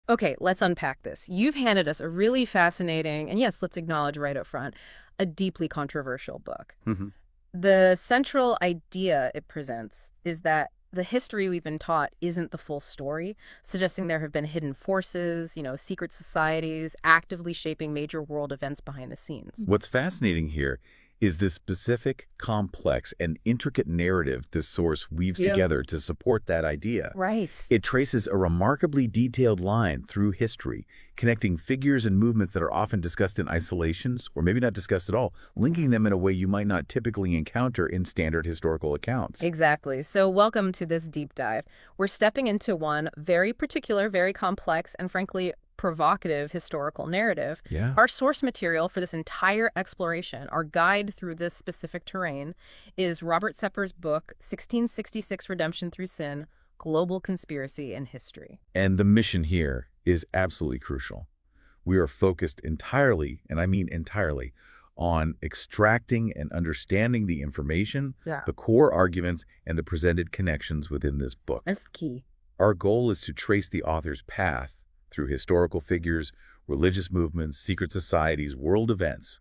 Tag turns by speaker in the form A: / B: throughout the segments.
A: Okay, let's unpack this. You've handed us a really fascinating, and yes, let's acknowledge right up front, a deeply controversial book.
B: Hmm.
A: The central idea it presents is that the history we've been taught isn't the full story, suggesting there have been hidden forces, secret societies actively shaping major world events behind the scenes.
B: What's fascinating here is the specific, complex, and intricate narrative this source weaves together to support that idea.
A: Right.
B: It traces a remarkably detailed line through history, connecting figures and movements that are often discussed in isolations, or maybe not discussed at all, linking them in a way you might not typically encounter in standard historical accounts.
A: Exactly. So, welcome to this deep dive. We're stepping into one very particular, very complex, and frankly, provocative historical narrative.
B: Yeah.
A: Our source material for this entire exploration, our guide through this specific terrain, is Robert Sepper's book, 1666 Redemption Through Sin, Global Conspiracy and History.
B: And the mission here is absolutely crucial. We are focused entirely, and I mean entirely, on extracting and understanding the information,
A: Yeah.
B: the core arguments, and the presented connections within this book.
A: That's key.
B: Our goal is to trace the author's path through historical figures, religious movements, secret societies, world events,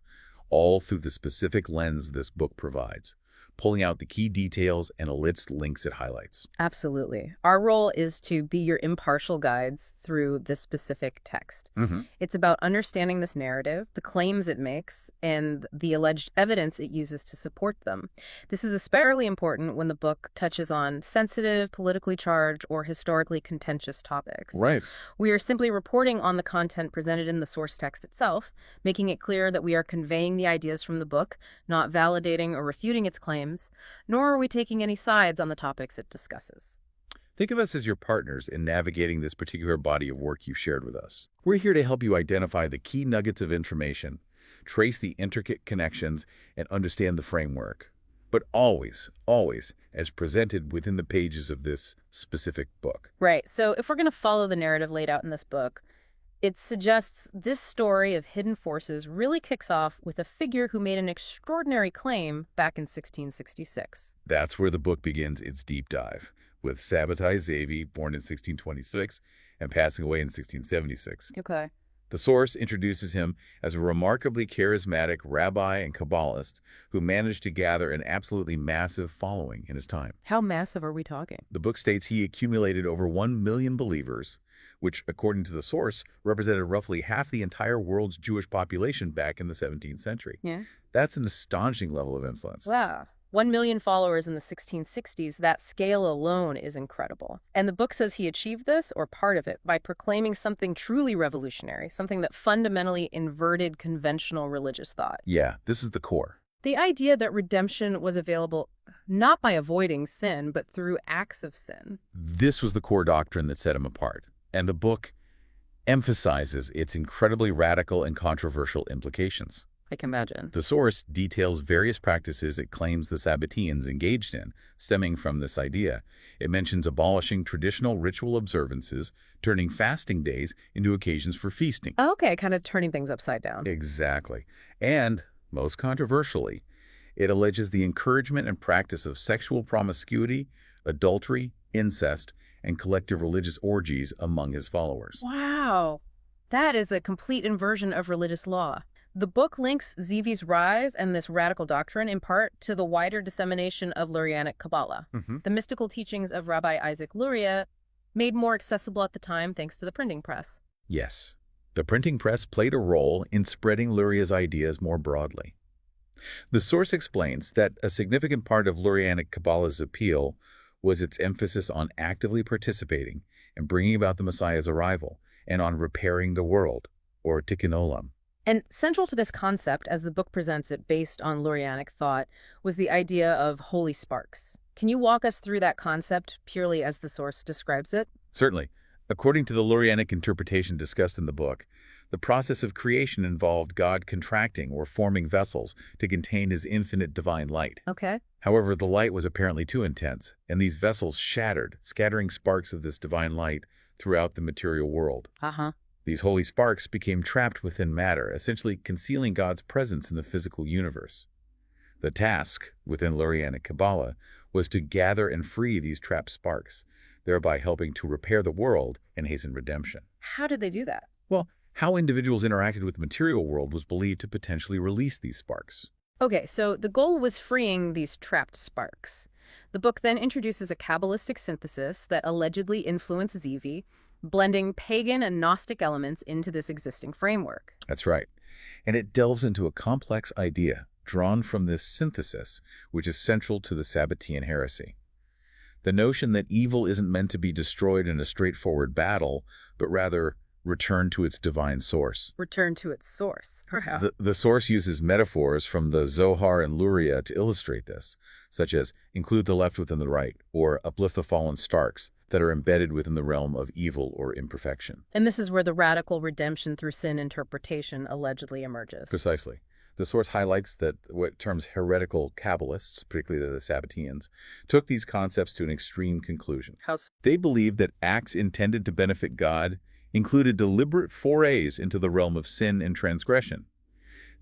B: all through the specific lens this book provides, pulling out the key details and enlist links it highlights.
A: Absolutely. Our role is to be your impartial guides through this specific text.
B: Hmm.
A: It's about understanding this narrative, the claims it makes, and the alleged evidence it uses to support them. This is especially important when the book touches on sensitive, politically charged, or historically contentious topics.
B: Right.
A: We are simply reporting on the content presented in the source text itself, making it clear that we are conveying the ideas from the book, not validating or refuting its claims, nor are we taking any sides on the topics it discusses.
B: Think of us as your partners in navigating this particular body of work you've shared with us. We're here to help you identify the key nuggets of information, trace the intricate connections, and understand the framework. But always, always as presented within the pages of this specific book.
A: Right, so if we're going to follow the narrative laid out in this book, it suggests this story of hidden forces really kicks off with a figure who made an extraordinary claim back in 1666.
B: That's where the book begins its deep dive, with Sabbatai Zevi, born in 1626 and passing away in 1676.
A: Okay.
B: The source introduces him as a remarkably charismatic rabbi and Kabbalist who managed to gather an absolutely massive following in his time.
A: How massive are we talking?
B: The book states he accumulated over 1 million believers, which, according to the source, represented roughly half the entire world's Jewish population back in the 17th century.
A: Yeah.
B: That's an astonishing level of influence.
A: Wow. 1 million followers in the 1660s, that scale alone is incredible. And the book says he achieved this, or part of it, by proclaiming something truly revolutionary, something that fundamentally inverted conventional religious thought.
B: Yeah, this is the core.
A: The idea that redemption was available not by avoiding sin, but through acts of sin.
B: This was the core doctrine that set him apart, and the book emphasizes its incredibly radical and controversial implications.
A: I can imagine.
B: The source details various practices it claims the Sabbatians engaged in, stemming from this idea. It mentions abolishing traditional ritual observances, turning fasting days into occasions for feasting.
A: Okay, kind of turning things upside down.
B: Exactly. And, most controversially, it alleges the encouragement and practice of sexual promiscuity, adultery, incest, and collective religious orgies among his followers.
A: Wow. That is a complete inversion of religious law. The book links Zevi's rise and this radical doctrine in part to the wider dissemination of Lurianic Kabbalah, the mystical teachings of Rabbi Isaac Luria, made more accessible at the time thanks to the printing press.
B: Yes, the printing press played a role in spreading Luria's ideas more broadly. The source explains that a significant part of Lurianic Kabbalah's appeal was its emphasis on actively participating and bringing about the Messiah's arrival, and on repairing the world, or tikkun olam.
A: And central to this concept, as the book presents it based on Lurianic thought, was the idea of holy sparks. Can you walk us through that concept purely as the source describes it?
B: Certainly. According to the Lurianic interpretation discussed in the book, the process of creation involved God contracting or forming vessels to contain his infinite divine light.
A: Okay.
B: However, the light was apparently too intense, and these vessels shattered, scattering sparks of this divine light throughout the material world.
A: Uh-huh.
B: These holy sparks became trapped within matter, essentially concealing God's presence in the physical universe. The task, within Lurianic Kabbalah, was to gather and free these trapped sparks, thereby helping to repair the world and hasten redemption.
A: How did they do that?
B: Well, how individuals interacted with the material world was believed to potentially release these sparks.
A: Okay, so the goal was freeing these trapped sparks. The book then introduces a Kabbalistic synthesis that allegedly influenced Zevi, blending pagan and Gnostic elements into this existing framework.
B: That's right. And it delves into a complex idea drawn from this synthesis, which is central to the Sabbatian heresy. The notion that evil isn't meant to be destroyed in a straightforward battle, but rather return to its divine source.
A: Return to its source.
B: The source uses metaphors from the Zohar and Luria to illustrate this, such as include the left within the right, or uplift the fallen Starks, that are embedded within the realm of evil or imperfection.
A: And this is where the radical redemption through sin interpretation allegedly emerges.
B: Precisely. The source highlights that what terms heretical Kabbalists, particularly the Sabbatians, took these concepts to an extreme conclusion. They believed that acts intended to benefit God included deliberate forays into the realm of sin and transgression.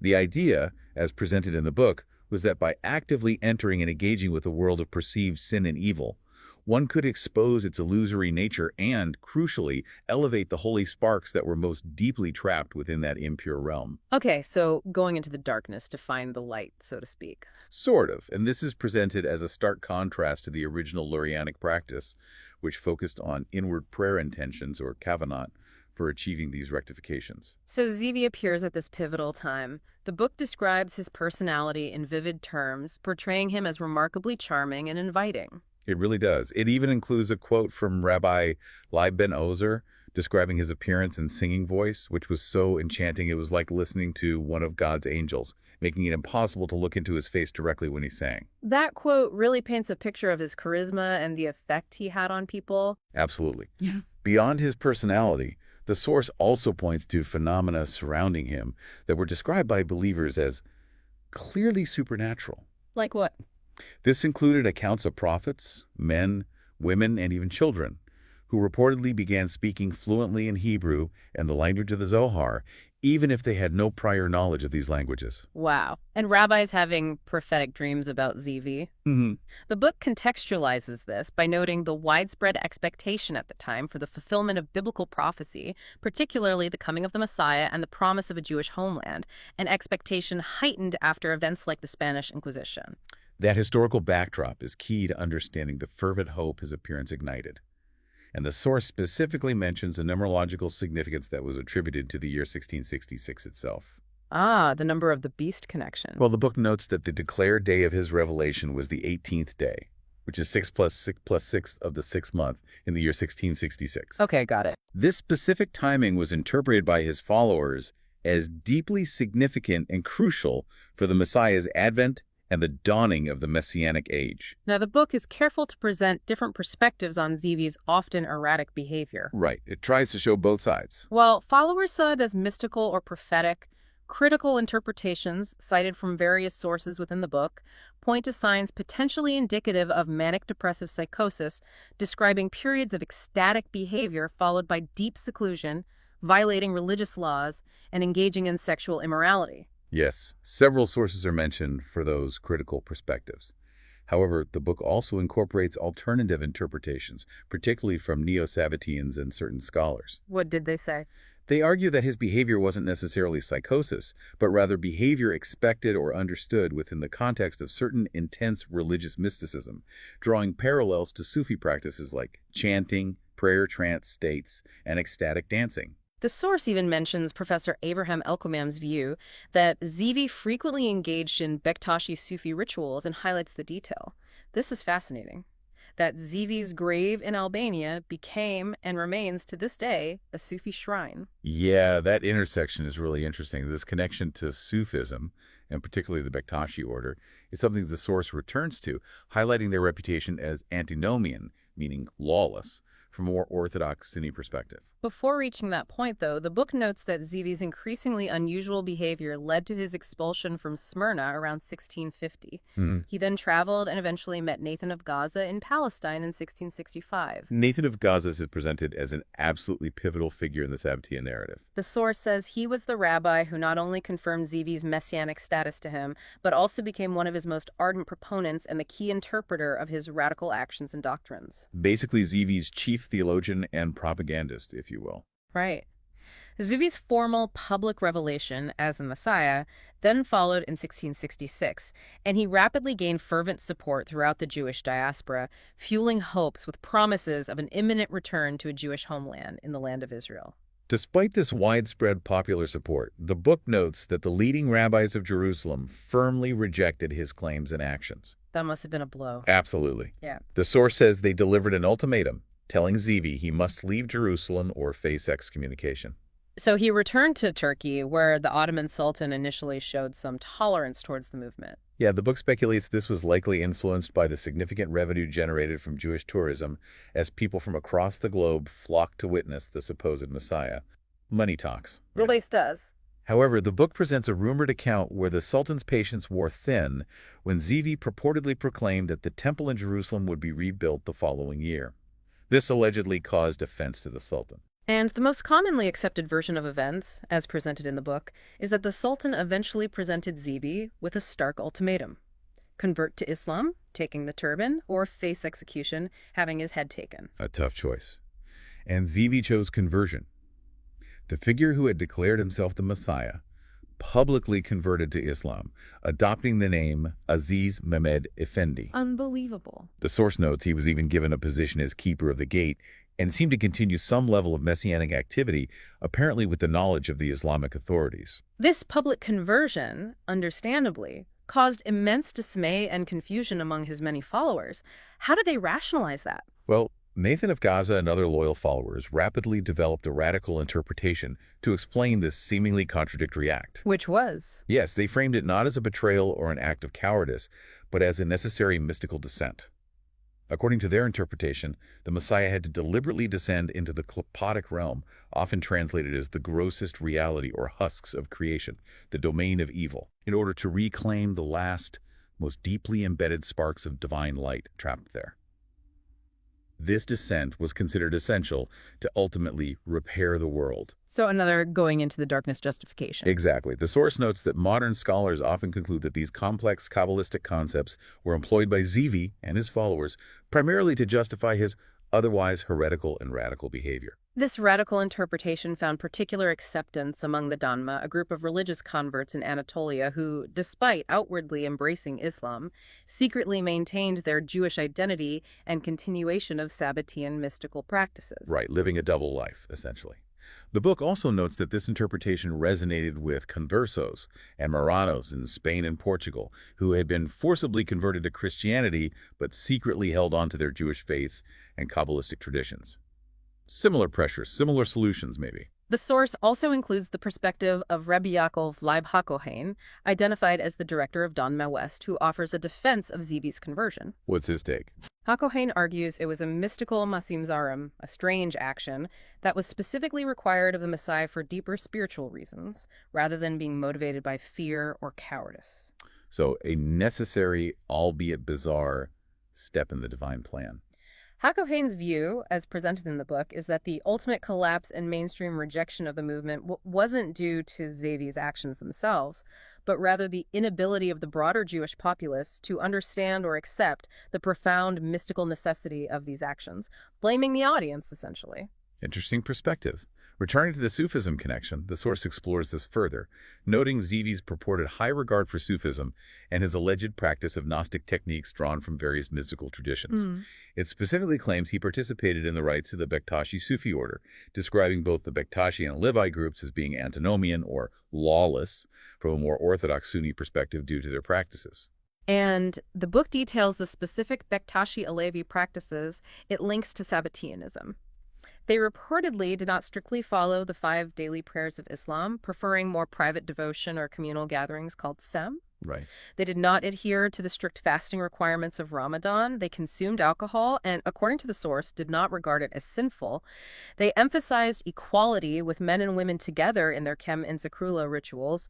B: The idea, as presented in the book, was that by actively entering and engaging with the world of perceived sin and evil, one could expose its illusory nature and, crucially, elevate the holy sparks that were most deeply trapped within that impure realm.
A: Okay, so going into the darkness to find the light, so to speak.
B: Sort of, and this is presented as a stark contrast to the original Lurianic practice, which focused on inward prayer intentions, or kavanah, for achieving these rectifications.
A: So Zevi appears at this pivotal time. The book describes his personality in vivid terms, portraying him as remarkably charming and inviting.
B: It really does. It even includes a quote from Rabbi Leib ben Ozer describing his appearance and singing voice, which was so enchanting it was like listening to one of God's angels, making it impossible to look into his face directly when he sang.
A: That quote really paints a picture of his charisma and the effect he had on people.
B: Absolutely. Yeah. Beyond his personality, the source also points to phenomena surrounding him that were described by believers as clearly supernatural.
A: Like what?
B: This included accounts of prophets, men, women, and even children, who reportedly began speaking fluently in Hebrew and the language of the Zohar, even if they had no prior knowledge of these languages.
A: Wow. And rabbis having prophetic dreams about Zevi. The book contextualizes this by noting the widespread expectation at the time for the fulfillment of biblical prophecy, particularly the coming of the Messiah and the promise of a Jewish homeland, an expectation heightened after events like the Spanish Inquisition.
B: That historical backdrop is key to understanding the fervent hope his appearance ignited. And the source specifically mentions a numerological significance that was attributed to the year 1666 itself.
A: Ah, the number of the beast connection.
B: Well, the book notes that the declared day of his revelation was the 18th day, which is 6 plus 6 plus 6 of the 6th month in the year 1666.
A: Okay, got it.
B: This specific timing was interpreted by his followers as deeply significant and crucial for the Messiah's advent and the dawning of the Messianic age.
A: Now, the book is careful to present different perspectives on Zevi's often erratic behavior.
B: Right. It tries to show both sides.
A: While followers saw it as mystical or prophetic, critical interpretations, cited from various sources within the book, point to signs potentially indicative of manic depressive psychosis, describing periods of ecstatic behavior followed by deep seclusion, violating religious laws, and engaging in sexual immorality.
B: Yes, several sources are mentioned for those critical perspectives. However, the book also incorporates alternative interpretations, particularly from neo-Sabbatians and certain scholars.
A: What did they say?
B: They argue that his behavior wasn't necessarily psychosis, but rather behavior expected or understood within the context of certain intense religious mysticism, drawing parallels to Sufi practices like chanting, prayer trance states, and ecstatic dancing.
A: The source even mentions Professor Abraham Elkomam's view that Zevi frequently engaged in Bektashi Sufi rituals and highlights the detail. This is fascinating. That Zevi's grave in Albania became and remains to this day a Sufi shrine.
B: Yeah, that intersection is really interesting. This connection to Sufism, and particularly the Bektashi order, is something the source returns to, highlighting their reputation as antinomian, meaning lawless, from a more orthodox Sunni perspective.
A: Before reaching that point, though, the book notes that Zivi's increasingly unusual behavior led to his expulsion from Smyrna around 1650. He then traveled and eventually met Nathan of Gaza in Palestine in 1665.
B: Nathan of Gaza is presented as an absolutely pivotal figure in the Sabbatian narrative.
A: The source says he was the rabbi who not only confirmed Zivi's messianic status to him, but also became one of his most ardent proponents and the key interpreter of his radical actions and doctrines.
B: Basically, Zivi's chief theologian and propagandist, if you will.
A: Right. Zivi's formal public revelation as the Messiah then followed in 1666, and he rapidly gained fervent support throughout the Jewish diaspora, fueling hopes with promises of an imminent return to a Jewish homeland in the land of Israel.
B: Despite this widespread popular support, the book notes that the leading rabbis of Jerusalem firmly rejected his claims and actions.
A: That must have been a blow.
B: Absolutely.
A: Yeah.
B: The source says they delivered an ultimatum, telling Zivi he must leave Jerusalem or face excommunication.
A: So he returned to Turkey, where the Ottoman Sultan initially showed some tolerance towards the movement.
B: Yeah, the book speculates this was likely influenced by the significant revenue generated from Jewish tourism as people from across the globe flocked to witness the supposed Messiah. Money talks.
A: Release does.
B: However, the book presents a rumored account where the Sultan's patience wore thin when Zivi purportedly proclaimed that the temple in Jerusalem would be rebuilt the following year. This allegedly caused offense to the Sultan.
A: And the most commonly accepted version of events, as presented in the book, is that the Sultan eventually presented Zivi with a stark ultimatum: convert to Islam, taking the turban, or face execution, having his head taken.
B: A tough choice. And Zivi chose conversion. The figure who had declared himself the Messiah publicly converted to Islam, adopting the name Aziz Mehmed Effendi.
A: Unbelievable.
B: The source notes he was even given a position as keeper of the gate and seemed to continue some level of messianic activity, apparently with the knowledge of the Islamic authorities.
A: This public conversion, understandably, caused immense dismay and confusion among his many followers. How did they rationalize that?
B: Well, Nathan of Gaza and other loyal followers rapidly developed a radical interpretation to explain this seemingly contradictory act.
A: Which was?
B: Yes, they framed it not as a betrayal or an act of cowardice, but as a necessary mystical descent. According to their interpretation, the Messiah had to deliberately descend into the kleptotic realm, often translated as the grossest reality or husks of creation, the domain of evil, in order to reclaim the last, most deeply embedded sparks of divine light trapped there. This descent was considered essential to ultimately repair the world.
A: So another going into the darkness justification.
B: Exactly. The source notes that modern scholars often conclude that these complex Kabbalistic concepts were employed by Zivi and his followers primarily to justify his otherwise heretical and radical behavior.
A: This radical interpretation found particular acceptance among the Danma, a group of religious converts in Anatolia who, despite outwardly embracing Islam, secretly maintained their Jewish identity and continuation of Sabbatian mystical practices.
B: Right, living a double life, essentially. The book also notes that this interpretation resonated with conversos and Marranos in Spain and Portugal, who had been forcibly converted to Christianity but secretly held on to their Jewish faith and Kabbalistic traditions. Similar pressures, similar solutions, maybe.
A: The source also includes the perspective of Rebbe Yaakov Leib HaKohen, identified as the director of Danma West, who offers a defense of Zivi's conversion.
B: What's his take?
A: HaKohen argues it was a mystical masim zarim, a strange action, that was specifically required of the Messiah for deeper spiritual reasons, rather than being motivated by fear or cowardice.
B: So a necessary, albeit bizarre, step in the divine plan.
A: HaKohen's view, as presented in the book, is that the ultimate collapse and mainstream rejection of the movement wasn't due to Zivi's actions themselves, but rather the inability of the broader Jewish populace to understand or accept the profound mystical necessity of these actions, blaming the audience, essentially.
B: Interesting perspective. Returning to the Sufism connection, the source explores this further, noting Zivi's purported high regard for Sufism and his alleged practice of Gnostic techniques drawn from various mystical traditions. It specifically claims he participated in the rites of the Bektashi Sufi order, describing both the Bektashi and Levi groups as being antinomian or lawless from a more orthodox Sunni perspective due to their practices.
A: And the book details the specific Bektashi Alevi practices it links to Sabbatianism. They reportedly did not strictly follow the 5 daily prayers of Islam, preferring more private devotion or communal gatherings called sem.
B: Right.
A: They did not adhere to the strict fasting requirements of Ramadan. They consumed alcohol and, according to the source, did not regard it as sinful. They emphasized equality with men and women together in their Kem and Zikrullah rituals,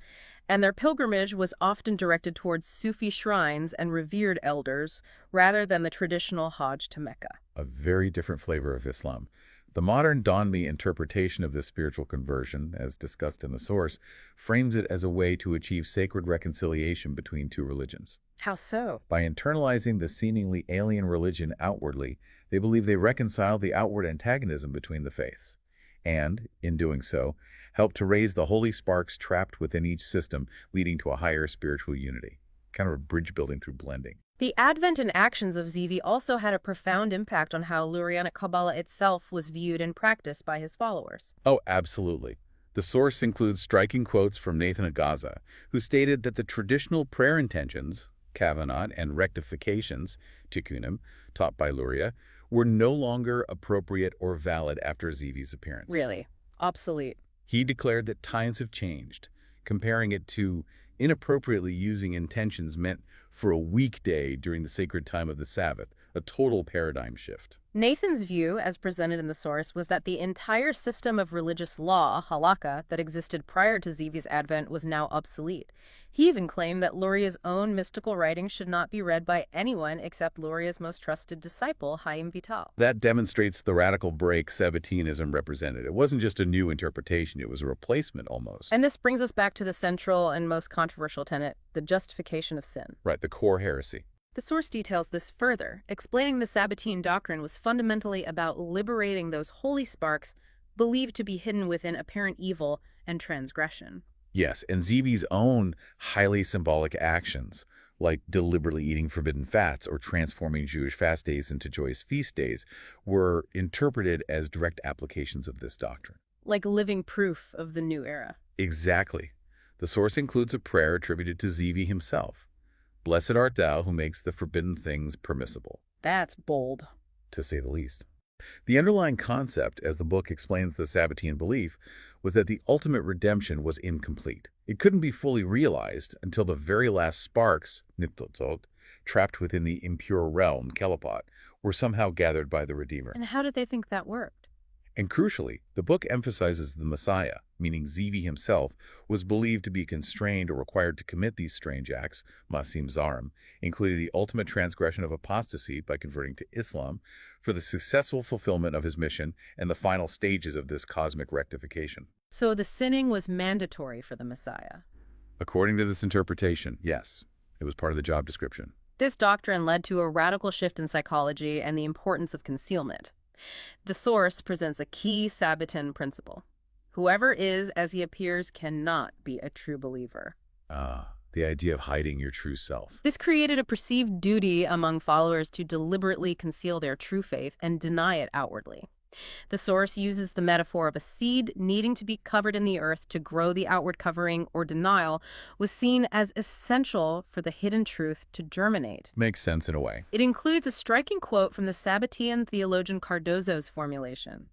A: and their pilgrimage was often directed towards Sufi shrines and revered elders rather than the traditional Hajj to Mecca.
B: A very different flavor of Islam. The modern Donmi interpretation of this spiritual conversion, as discussed in the source, frames it as a way to achieve sacred reconciliation between two religions.
A: How so?
B: By internalizing the seemingly alien religion outwardly, they believe they reconcile the outward antagonism between the faiths, and, in doing so, help to raise the holy sparks trapped within each system, leading to a higher spiritual unity. Kind of a bridge building through blending.
A: The advent and actions of Zevi also had a profound impact on how Lurianic Kabbalah itself was viewed and practiced by his followers.
B: Oh, absolutely. The source includes striking quotes from Nathan of Gaza, who stated that the traditional prayer intentions, kavanah, and rectifications, tikkunim, taught by Luria, were no longer appropriate or valid after Zevi's appearance.
A: Really? Obsolete.
B: He declared that times have changed, comparing it to inappropriately using intentions meant for a weekday during the sacred time of the Sabbath, a total paradigm shift.
A: Nathan's view, as presented in the source, was that the entire system of religious law, halakha, that existed prior to Zevi's advent was now obsolete. He even claimed that Luria's own mystical writings should not be read by anyone except Luria's most trusted disciple, Chaim Vital.
B: That demonstrates the radical break Sabbatianism represented. It wasn't just a new interpretation, it was a replacement almost.
A: And this brings us back to the central and most controversial tenet, the justification of sin.
B: Right, the core heresy.
A: The source details this further, explaining the Sabbatian doctrine was fundamentally about liberating those holy sparks believed to be hidden within apparent evil and transgression.
B: Yes, and Zevi's own highly symbolic actions, like deliberately eating forbidden fats or transforming Jewish fast days into joyous feast days, were interpreted as direct applications of this doctrine.
A: Like living proof of the new era.
B: Exactly. The source includes a prayer attributed to Zevi himself. Blessed art thou who makes the forbidden things permissible.
A: That's bold.
B: To say the least. The underlying concept, as the book explains the Sabbatian belief, was that the ultimate redemption was incomplete. It couldn't be fully realized until the very last sparks, nitzotzot, trapped within the impure realm, kelopot, were somehow gathered by the Redeemer.
A: And how did they think that worked?
B: And crucially, the book emphasizes the Messiah, meaning Zevi himself, was believed to be constrained or required to commit these strange acts, masim zarim, including the ultimate transgression of apostasy by converting to Islam, for the successful fulfillment of his mission and the final stages of this cosmic rectification.
A: So the sinning was mandatory for the Messiah.
B: According to this interpretation, yes, it was part of the job description.
A: This doctrine led to a radical shift in psychology and the importance of concealment. The source presents a key Sabbatian principle. Whoever is as he appears cannot be a true believer.
B: The idea of hiding your true self.
A: This created a perceived duty among followers to deliberately conceal their true faith and deny it outwardly. The source uses the metaphor of a seed needing to be covered in the earth to grow. The outward covering or denial was seen as essential for the hidden truth to germinate.
B: Makes sense in a way.
A: It includes a striking quote from the Sabbatian theologian Cardozo's formulation.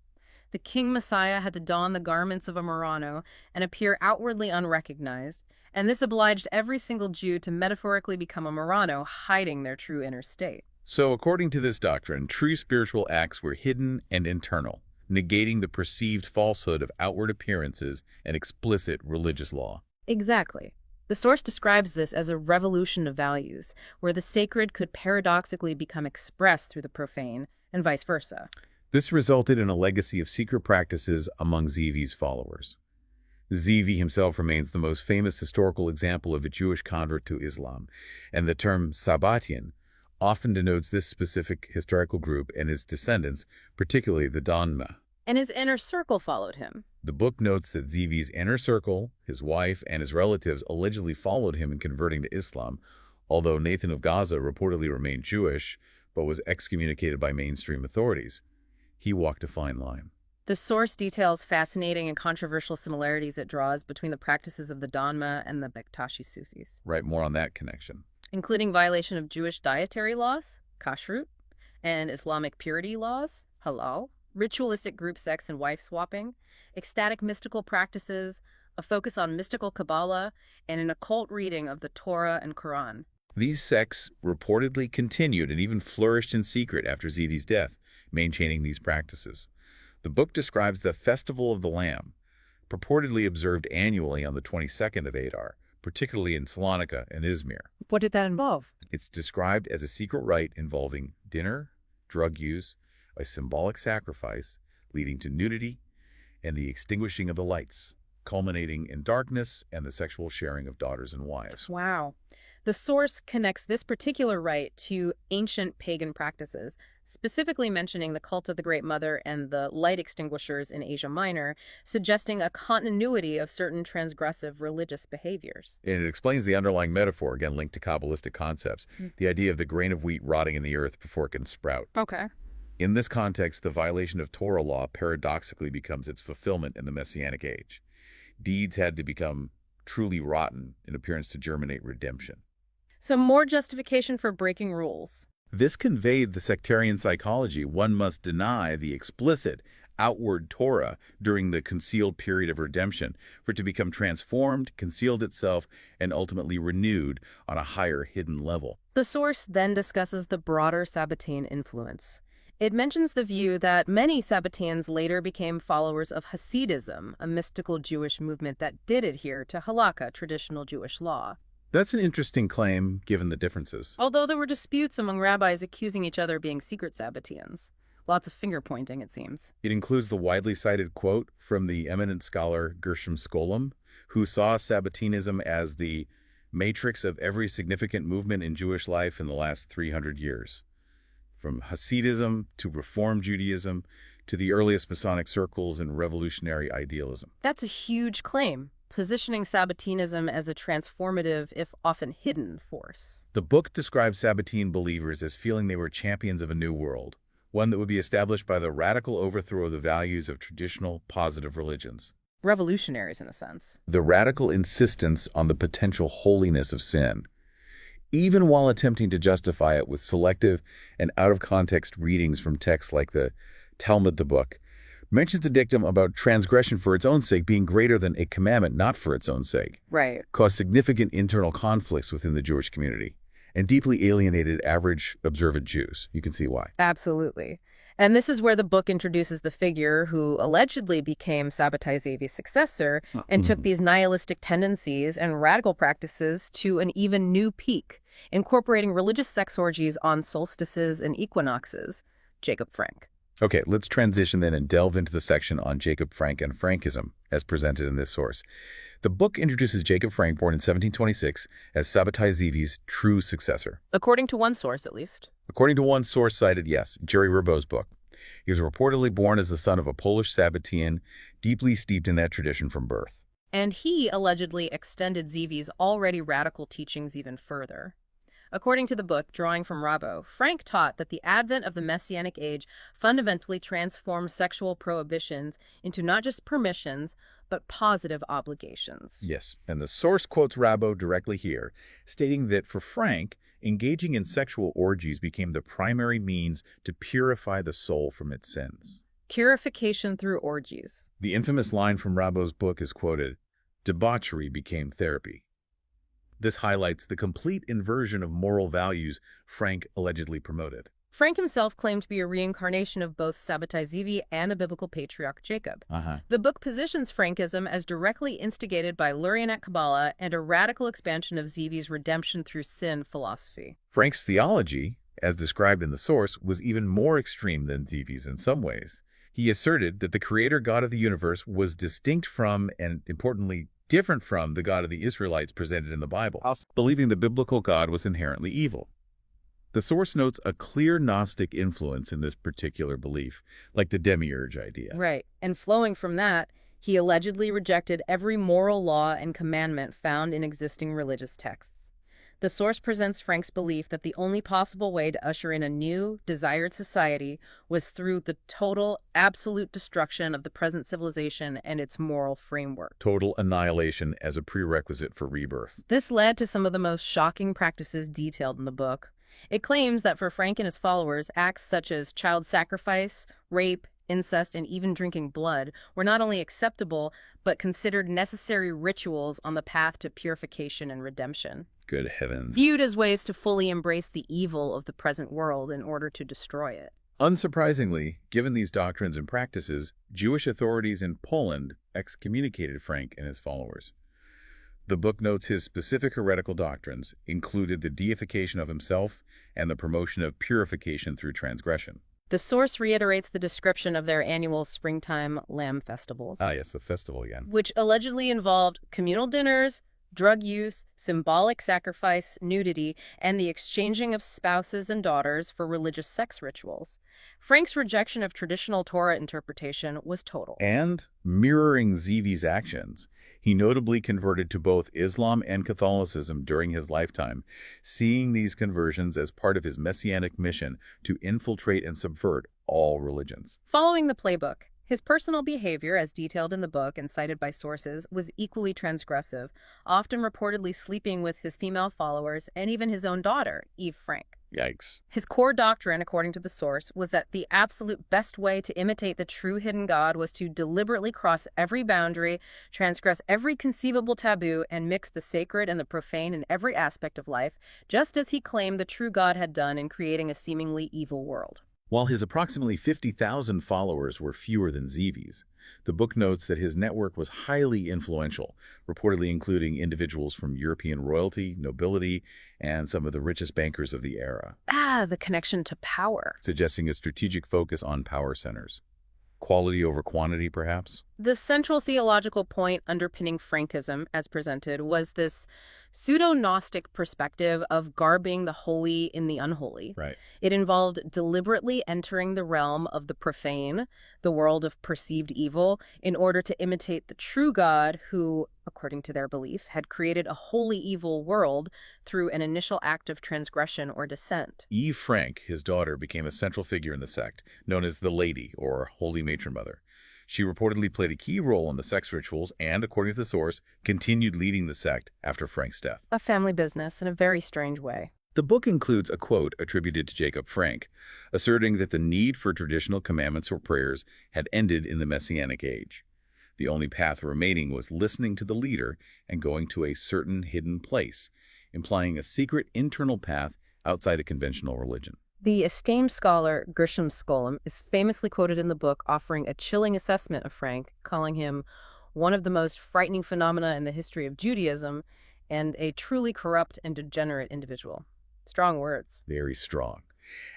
A: The King Messiah had to don the garments of a Marrano and appear outwardly unrecognized, and this obliged every single Jew to metaphorically become a Marrano, hiding their true inner state.
B: So, according to this doctrine, true spiritual acts were hidden and internal, negating the perceived falsehood of outward appearances and explicit religious law.
A: Exactly. The source describes this as a revolution of values, where the sacred could paradoxically become expressed through the profane, and vice versa.
B: This resulted in a legacy of secret practices among Zevi's followers. Zevi himself remains the most famous historical example of a Jewish convert to Islam, and the term Sabbatian often denotes this specific historical group and his descendants, particularly the Donma.
A: And his inner circle followed him.
B: The book notes that Zevi's inner circle, his wife, and his relatives allegedly followed him in converting to Islam, although Nathan of Gaza reportedly remained Jewish, but was excommunicated by mainstream authorities. He walked a fine line.
A: The source details fascinating and controversial similarities it draws between the practices of the Donma and the Bektashi Sufis.
B: Right, more on that connection.
A: Including violation of Jewish dietary laws, kashrut, and Islamic purity laws, halal, ritualistic group sex and wife swapping, ecstatic mystical practices, a focus on mystical Kabbalah, and an occult reading of the Torah and Quran.
B: These sects reportedly continued and even flourished in secret after Zivi's death, maintaining these practices. The book describes the Festival of the Lamb, purportedly observed annually on the 22nd of Adar, particularly in Salonika and Izmir.
A: What did that involve?
B: It's described as a secret rite involving dinner, drug use, a symbolic sacrifice leading to nudity, and the extinguishing of the lights, culminating in darkness and the sexual sharing of daughters and wives.
A: Wow. The source connects this particular rite to ancient pagan practices, specifically mentioning the cult of the Great Mother and the light extinguishers in Asia Minor, suggesting a continuity of certain transgressive religious behaviors.
B: And it explains the underlying metaphor, again linked to Kabbalistic concepts, the idea of the grain of wheat rotting in the earth before it can sprout.
A: Okay.
B: In this context, the violation of Torah law paradoxically becomes its fulfillment in the Messianic age. Deeds had to become truly rotten in appearance to germinate redemption.
A: So more justification for breaking rules.
B: This conveyed the sectarian psychology. One must deny the explicit, outward Torah during the concealed period of redemption for it to become transformed, concealed itself, and ultimately renewed on a higher hidden level.
A: The source then discusses the broader Sabbatian influence. It mentions the view that many Sabbatians later became followers of Hasidism, a mystical Jewish movement that did adhere to halakha, traditional Jewish law.
B: That's an interesting claim, given the differences.
A: Although there were disputes among rabbis accusing each other of being secret Sabbatians. Lots of finger-pointing, it seems.
B: It includes the widely cited quote from the eminent scholar Gershom Scholem, who saw Sabbatianism as the matrix of every significant movement in Jewish life in the last 300 years. From Hasidism to Reform Judaism to the earliest Masonic circles and revolutionary idealism.
A: That's a huge claim, positioning Sabbatianism as a transformative, if often hidden, force.
B: The book describes Sabbatian believers as feeling they were champions of a new world, one that would be established by the radical overthrow of the values of traditional positive religions.
A: Revolutionaries, in a sense.
B: The radical insistence on the potential holiness of sin, even while attempting to justify it with selective and out-of-context readings from texts like the Talmud, the book, mentions a dictum about transgression for its own sake being greater than a commandment not for its own sake.
A: Right.
B: Caused significant internal conflicts within the Jewish community and deeply alienated average observant Jews. You can see why.
A: Absolutely. And this is where the book introduces the figure who allegedly became Sabbatai Zevi's successor and took these nihilistic tendencies and radical practices to an even new peak, incorporating religious sex orgies on solstices and equinoxes, Jacob Frank.
B: Okay, let's transition then and delve into the section on Jacob Frank and Frankism, as presented in this source. The book introduces Jacob Frank, born in 1726, as Sabbatai Zevi's true successor.
A: According to one source, at least.
B: According to one source cited, yes, Jerry Roubaud's book. He was reportedly born as the son of a Polish Sabbatian, deeply steeped in that tradition from birth.
A: And he allegedly extended Zevi's already radical teachings even further. According to the book, drawing from Roubaud, Frank taught that the advent of the Messianic age fundamentally transformed sexual prohibitions into not just permissions, but positive obligations.
B: Yes, and the source quotes Roubaud directly here, stating that for Frank, engaging in sexual orgies became the primary means to purify the soul from its sins.
A: Purification through orgies.
B: The infamous line from Roubaud's book is quoted, "Debauchery became therapy." This highlights the complete inversion of moral values Frank allegedly promoted.
A: Frank himself claimed to be a reincarnation of both Sabbatai Zevi and the biblical patriarch Jacob. The book positions Frankism as directly instigated by Lurianic Kabbalah and a radical expansion of Zevi's redemption through sin philosophy.
B: Frank's theology, as described in the source, was even more extreme than Zevi's in some ways. He asserted that the creator God of the universe was distinct from, and importantly, different from the God of the Israelites presented in the Bible, believing the biblical God was inherently evil. The source notes a clear Gnostic influence in this particular belief, like the demiurge idea.
A: Right, and flowing from that, he allegedly rejected every moral law and commandment found in existing religious texts. The source presents Frank's belief that the only possible way to usher in a new, desired society was through the total, absolute destruction of the present civilization and its moral framework.
B: Total annihilation as a prerequisite for rebirth.
A: This led to some of the most shocking practices detailed in the book. It claims that for Frank and his followers, acts such as child sacrifice, rape, incest, and even drinking blood were not only acceptable, but considered necessary rituals on the path to purification and redemption.
B: Good heavens.
A: Viewed as ways to fully embrace the evil of the present world in order to destroy it.
B: Unsurprisingly, given these doctrines and practices, Jewish authorities in Poland excommunicated Frank and his followers. The book notes his specific heretical doctrines included the deification of himself and the promotion of purification through transgression.
A: The source reiterates the description of their annual springtime lamb festivals.
B: Ah, yes, the festival again.
A: Which allegedly involved communal dinners, drug use, symbolic sacrifice, nudity, and the exchanging of spouses and daughters for religious sex rituals. Frank's rejection of traditional Torah interpretation was total.
B: And, mirroring Zivi's actions, he notably converted to both Islam and Catholicism during his lifetime, seeing these conversions as part of his messianic mission to infiltrate and subvert all religions.
A: Following the playbook, his personal behavior, as detailed in the book and cited by sources, was equally transgressive, often reportedly sleeping with his female followers and even his own daughter, Eve Frank.
B: Yikes.
A: His core doctrine, according to the source, was that the absolute best way to imitate the true hidden God was to deliberately cross every boundary, transgress every conceivable taboo, and mix the sacred and the profane in every aspect of life, just as he claimed the true God had done in creating a seemingly evil world.
B: While his approximately 50,000 followers were fewer than Zivi's, the book notes that his network was highly influential, reportedly including individuals from European royalty, nobility, and some of the richest bankers of the era.
A: Ah, the connection to power.
B: Suggesting a strategic focus on power centers. Quality over quantity, perhaps?
A: The central theological point underpinning Frankism, as presented, was this pseudo-Gnostic perspective of garbing the holy in the unholy.
B: Right.
A: It involved deliberately entering the realm of the profane, the world of perceived evil, in order to imitate the true God who, according to their belief, had created a wholly evil world through an initial act of transgression or dissent.
B: Eve Frank, his daughter, became a central figure in the sect, known as the Lady, or Holy Matron Mother. She reportedly played a key role in the sex rituals and, according to the source, continued leading the sect after Frank's death.
A: A family business in a very strange way.
B: The book includes a quote attributed to Jacob Frank, asserting that the need for traditional commandments or prayers had ended in the Messianic age. The only path remaining was listening to the leader and going to a certain hidden place, implying a secret internal path outside a conventional religion.
A: The esteemed scholar Gershom Scholem is famously quoted in the book offering a chilling assessment of Frank, calling him one of the most frightening phenomena in the history of Judaism and a truly corrupt and degenerate individual. Strong words.
B: Very strong.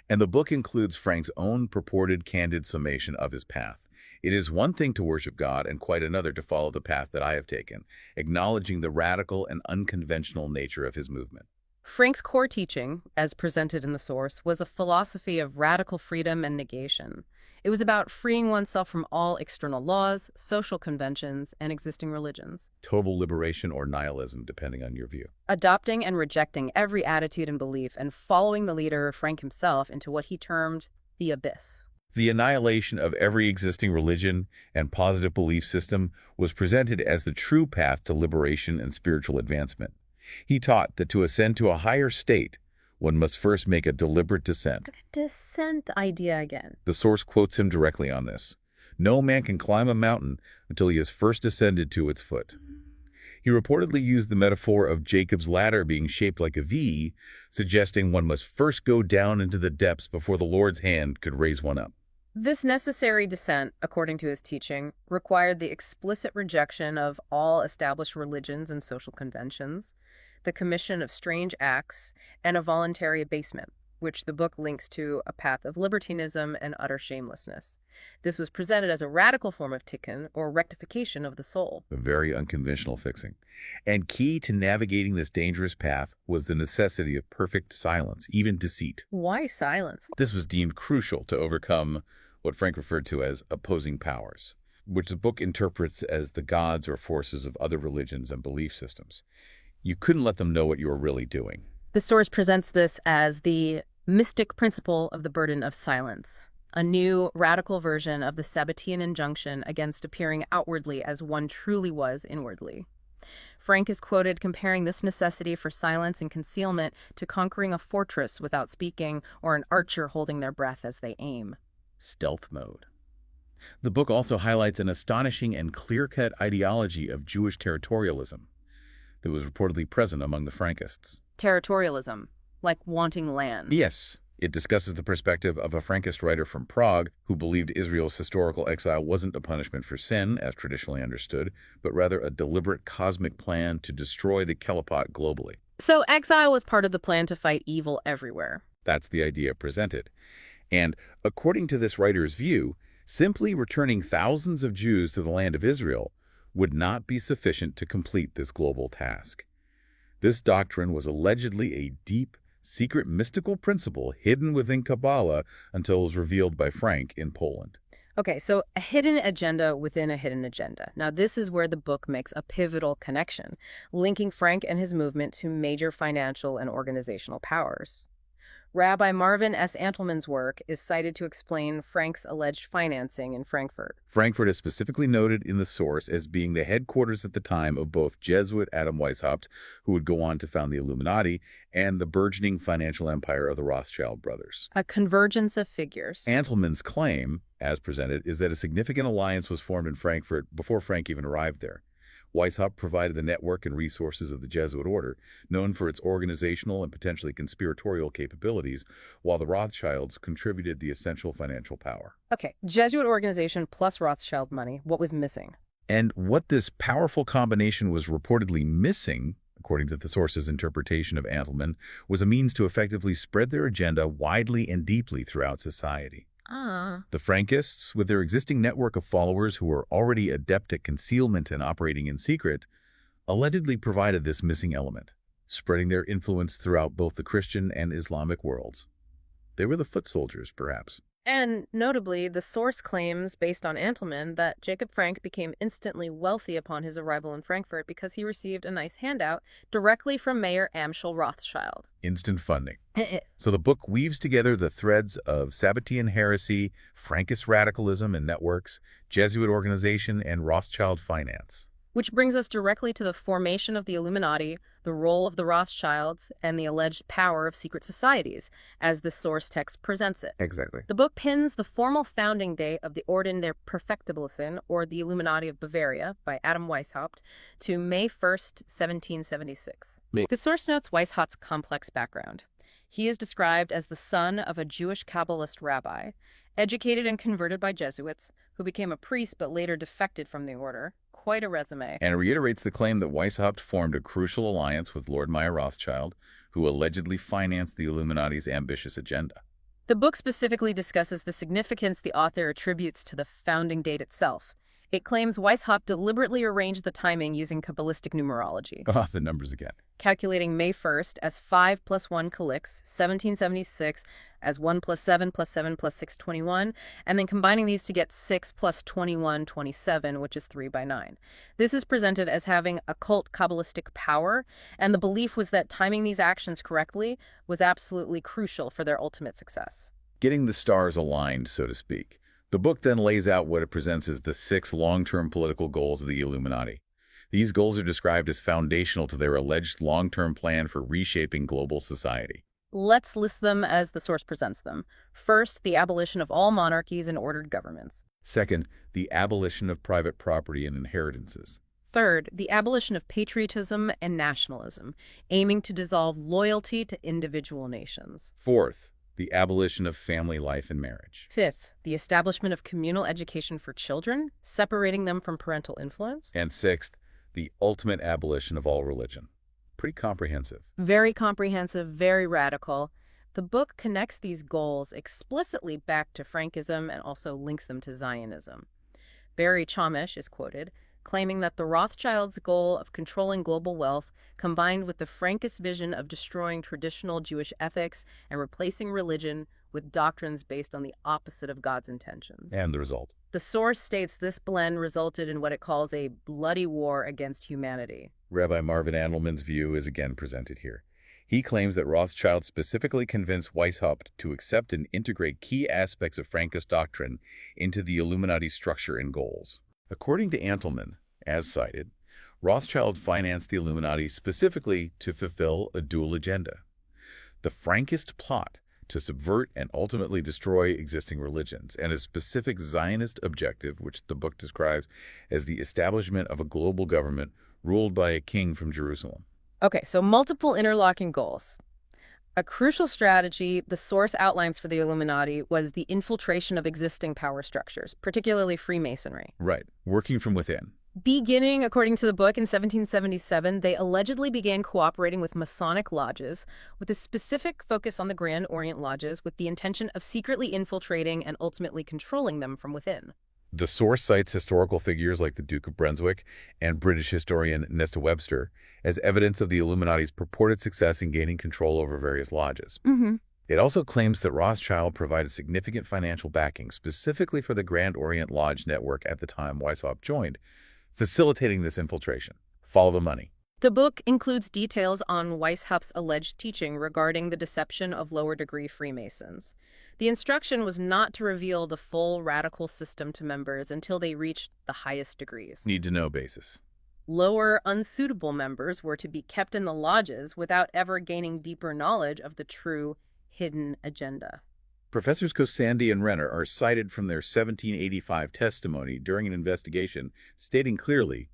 B: And the book includes Frank's own purported candid summation of his path. It is one thing to worship God and quite another to follow the path that I have taken, acknowledging the radical and unconventional nature of his movement.
A: Frank's core teaching, as presented in the source, was a philosophy of radical freedom and negation. It was about freeing oneself from all external laws, social conventions, and existing religions.
B: Total liberation or nihilism, depending on your view.
A: Adopting and rejecting every attitude and belief and following the leader, Frank himself, into what he termed the abyss.
B: The annihilation of every existing religion and positive belief system was presented as the true path to liberation and spiritual advancement. He taught that to ascend to a higher state, one must first make a deliberate descent.
A: Descent idea again.
B: The source quotes him directly on this. No man can climb a mountain until he has first descended to its foot. He reportedly used the metaphor of Jacob's ladder being shaped like a V, suggesting one must first go down into the depths before the Lord's hand could raise one up.
A: This necessary descent, according to his teaching, required the explicit rejection of all established religions and social conventions, the commission of strange acts, and a voluntary abasement, which the book links to a path of libertinism and utter shamelessness. This was presented as a radical form of tikkun, or rectification of the soul.
B: A very unconventional fixing. And key to navigating this dangerous path was the necessity of perfect silence, even deceit.
A: Why silence?
B: This was deemed crucial to overcome what Frank referred to as opposing powers, which the book interprets as the gods or forces of other religions and belief systems. You couldn't let them know what you were really doing.
A: The source presents this as the mystic principle of the burden of silence, a new, radical version of the Sabbatian injunction against appearing outwardly as one truly was inwardly. Frank is quoted comparing this necessity for silence and concealment to conquering a fortress without speaking or an archer holding their breath as they aim.
B: Stealth mode. The book also highlights an astonishing and clear-cut ideology of Jewish territorialism that was reportedly present among the Frankists.
A: Territorialism, like wanting land.
B: Yes, it discusses the perspective of a Frankist writer from Prague who believed Israel's historical exile wasn't a punishment for sin, as traditionally understood, but rather a deliberate cosmic plan to destroy the Caliphate globally.
A: So exile was part of the plan to fight evil everywhere.
B: That's the idea presented. And according to this writer's view, simply returning thousands of Jews to the land of Israel would not be sufficient to complete this global task. This doctrine was allegedly a deep, secret mystical principle hidden within Kabbalah until it was revealed by Frank in Poland.
A: Okay, so a hidden agenda within a hidden agenda. Now, this is where the book makes a pivotal connection, linking Frank and his movement to major financial and organizational powers. Rabbi Marvin S. Antelman's work is cited to explain Frank's alleged financing in Frankfurt.
B: Frankfurt is specifically noted in the source as being the headquarters at the time of both Jesuit Adam Weishaupt, who would go on to found the Illuminati, and the burgeoning financial empire of the Rothschild brothers.
A: A convergence of figures.
B: Antelman's claim, as presented, is that a significant alliance was formed in Frankfurt before Frank even arrived there. Weishaupt provided the network and resources of the Jesuit order, known for its organizational and potentially conspiratorial capabilities, while the Rothschilds contributed the essential financial power.
A: Okay, Jesuit organization plus Rothschild money. What was missing?
B: And what this powerful combination was reportedly missing, according to the source's interpretation of Antelman, was a means to effectively spread their agenda widely and deeply throughout society. The Frankists, with their existing network of followers who were already adept at concealment and operating in secret, allegedly provided this missing element, spreading their influence throughout both the Christian and Islamic worlds. They were the foot soldiers, perhaps.
A: And notably, the source claims, based on Antelman, that Jacob Frank became instantly wealthy upon his arrival in Frankfurt because he received a nice handout directly from Mayor Amschel Rothschild.
B: Instant funding. So the book weaves together the threads of Sabbatian heresy, Frankist radicalism and networks, Jesuit organization, and Rothschild finance.
A: Which brings us directly to the formation of the Illuminati, the role of the Rothschilds, and the alleged power of secret societies, as the source text presents it.
B: Exactly.
A: The book pins the formal founding date of the Orden der Perfektiblesen, or the Illuminati of Bavaria, by Adam Weishaupt, to May 1st, 1776. The source notes Weishaupt's complex background. He is described as the son of a Jewish Kabbalist rabbi, educated and converted by Jesuits, who became a priest but later defected from the order. Quite a resume.
B: And reiterates the claim that Weishaupt formed a crucial alliance with Lord Mayer Rothschild, who allegedly financed the Illuminati's ambitious agenda.
A: The book specifically discusses the significance the author attributes to the founding date itself. It claims Weishaupt deliberately arranged the timing using Kabbalistic numerology.
B: The numbers again.
A: Calculating May 1st as 5 plus 1 Calix, 1776 as 1 plus 7 plus 7 plus 6, 21, and then combining these to get 6 plus 21, 27, which is 3 by 9. This is presented as having occult Kabbalistic power, and the belief was that timing these actions correctly was absolutely crucial for their ultimate success.
B: Getting the stars aligned, so to speak. The book then lays out what it presents as the 6 long-term political goals of the Illuminati. These goals are described as foundational to their alleged long-term plan for reshaping global society.
A: Let's list them as the source presents them. First, the abolition of all monarchies and ordered governments.
B: Second, the abolition of private property and inheritances.
A: Third, the abolition of patriotism and nationalism, aiming to dissolve loyalty to individual nations.
B: Fourth, the abolition of family life and marriage.
A: Fifth, the establishment of communal education for children, separating them from parental influence.
B: And sixth, the ultimate abolition of all religion. Pretty comprehensive.
A: Very comprehensive, very radical. The book connects these goals explicitly back to Frankism and also links them to Zionism. Barry Chamish is quoted, claiming that the Rothschilds' goal of controlling global wealth combined with the Frankist vision of destroying traditional Jewish ethics and replacing religion with doctrines based on the opposite of God's intentions.
B: And the result.
A: The source states this blend resulted in what it calls a bloody war against humanity.
B: Rabbi Marvin Antelman's view is again presented here. He claims that Rothschild specifically convinced Weishaupt to accept and integrate key aspects of Frankist doctrine into the Illuminati structure and goals. According to Antelman, as cited, Rothschild financed the Illuminati specifically to fulfill a dual agenda. The Frankist plot to subvert and ultimately destroy existing religions, and a specific Zionist objective, which the book describes as the establishment of a global government ruled by a king from Jerusalem.
A: Okay, so multiple interlocking goals. A crucial strategy the source outlines for the Illuminati was the infiltration of existing power structures, particularly Freemasonry.
B: Right, working from within.
A: Beginning, according to the book, in 1777, they allegedly began cooperating with Masonic lodges with a specific focus on the Grand Orient lodges with the intention of secretly infiltrating and ultimately controlling them from within.
B: The source cites historical figures like the Duke of Brunswick and British historian Nesta Webster as evidence of the Illuminati's purported success in gaining control over various lodges. It also claims that Rothschild provided significant financial backing specifically for the Grand Orient Lodge network at the time Weishaupt joined, facilitating this infiltration. Follow the money.
A: The book includes details on Weishaupt's alleged teaching regarding the deception of lower-degree Freemasons. The instruction was not to reveal the full radical system to members until they reached the highest degrees.
B: Need-to-know basis.
A: Lower, unsuitable members were to be kept in the lodges without ever gaining deeper knowledge of the true, hidden agenda.
B: Professors Kosandi and Renner are cited from their 1785 testimony during an investigation stating clearly,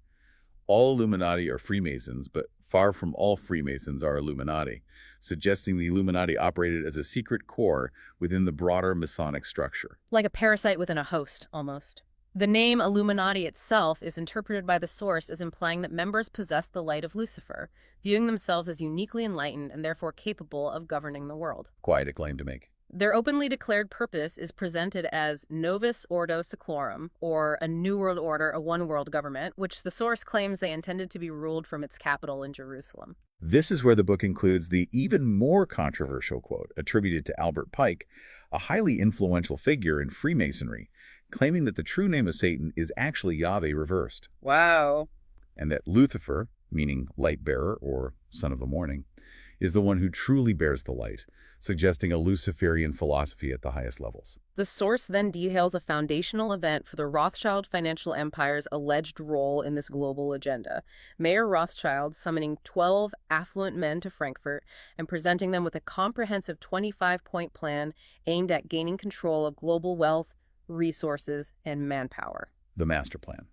B: all Illuminati are Freemasons, but far from all Freemasons are Illuminati, suggesting the Illuminati operated as a secret corps within the broader Masonic structure.
A: Like a parasite within a host, almost. The name Illuminati itself is interpreted by the source as implying that members possess the light of Lucifer, viewing themselves as uniquely enlightened and therefore capable of governing the world.
B: Quite a claim to make.
A: Their openly declared purpose is presented as Novus Ordo Seclorum, or a New World Order, a one-world government, which the source claims they intended to be ruled from its capital in Jerusalem.
B: This is where the book includes the even more controversial quote attributed to Albert Pike, a highly influential figure in Freemasonry, claiming that the true name of Satan is actually Yahweh reversed.
A: Wow.
B: And that Lucifer, meaning light bearer or son of the morning, is the one who truly bears the light, suggesting a Luciferian philosophy at the highest levels.
A: The source then details a foundational event for the Rothschild financial empire's alleged role in this global agenda. Mayor Rothschild summoning 12 affluent men to Frankfurt and presenting them with a comprehensive 25-point plan aimed at gaining control of global wealth, resources, and manpower.
B: The master plan.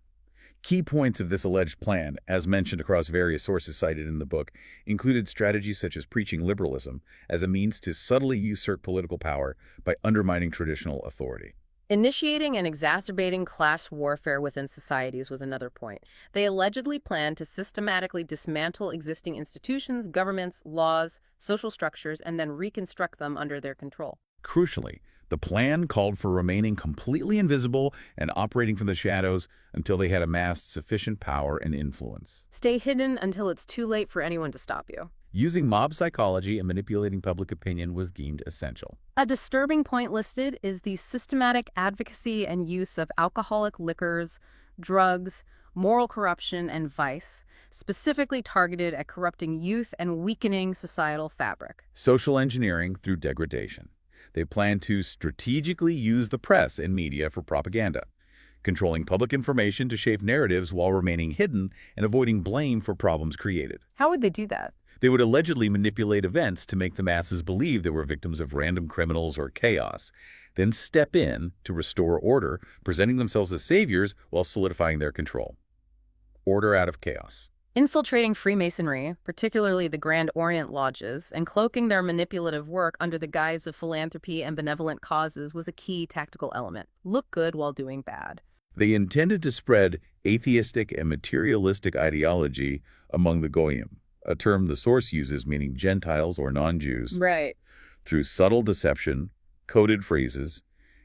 B: Key points of this alleged plan, as mentioned across various sources cited in the book, included strategies such as preaching liberalism as a means to subtly usurp political power by undermining traditional authority.
A: Initiating and exacerbating class warfare within societies was another point. They allegedly planned to systematically dismantle existing institutions, governments, laws, social structures, and then reconstruct them under their control.
B: Crucially, the plan called for remaining completely invisible and operating from the shadows until they had amassed sufficient power and influence.
A: Stay hidden until it's too late for anyone to stop you.
B: Using mob psychology and manipulating public opinion was deemed essential.
A: A disturbing point listed is the systematic advocacy and use of alcoholic liquors, drugs, moral corruption, and vice, specifically targeted at corrupting youth and weakening societal fabric.
B: Social engineering through degradation. They plan to strategically use the press and media for propaganda, controlling public information to shape narratives while remaining hidden and avoiding blame for problems created.
A: How would they do that?
B: They would allegedly manipulate events to make the masses believe they were victims of random criminals or chaos, then step in to restore order, presenting themselves as saviors while solidifying their control. Order out of chaos.
A: Infiltrating Freemasonry, particularly the Grand Orient lodges, and cloaking their manipulative work under the guise of philanthropy and benevolent causes was a key tactical element. Look good while doing bad.
B: They intended to spread atheistic and materialistic ideology among the Goyim, a term the source uses meaning Gentiles or non-Jews,
A: Right.
B: through subtle deception, coded phrases,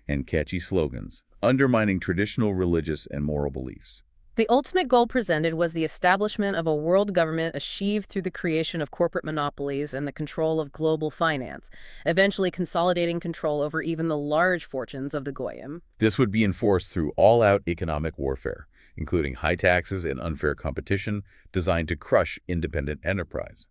B: and catchy slogans, undermining traditional religious and moral beliefs.
A: The ultimate goal presented was the establishment of a world government achieved through the creation of corporate monopolies and the control of global finance, eventually consolidating control over even the large fortunes of the Goyim.
B: This would be enforced through all-out economic warfare, including high taxes and unfair competition designed to crush independent enterprise.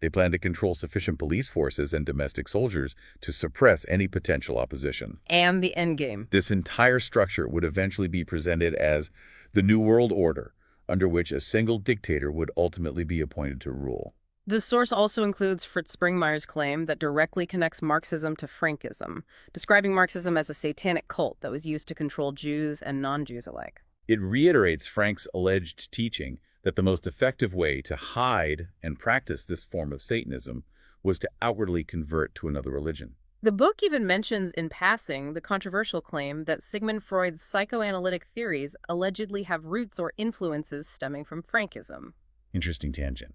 B: They plan to control sufficient police forces and domestic soldiers to suppress any potential opposition.
A: And the endgame.
B: This entire structure would eventually be presented as the New World Order, under which a single dictator would ultimately be appointed to rule.
A: The source also includes Fritz Springmeier's claim that directly connects Marxism to Frankism, describing Marxism as a satanic cult that was used to control Jews and non-Jews alike.
B: It reiterates Frank's alleged teaching that the most effective way to hide and practice this form of Satanism was to outwardly convert to another religion.
A: The book even mentions in passing the controversial claim that Sigmund Freud's psychoanalytic theories allegedly have roots or influences stemming from Frankism.
B: Interesting tangent.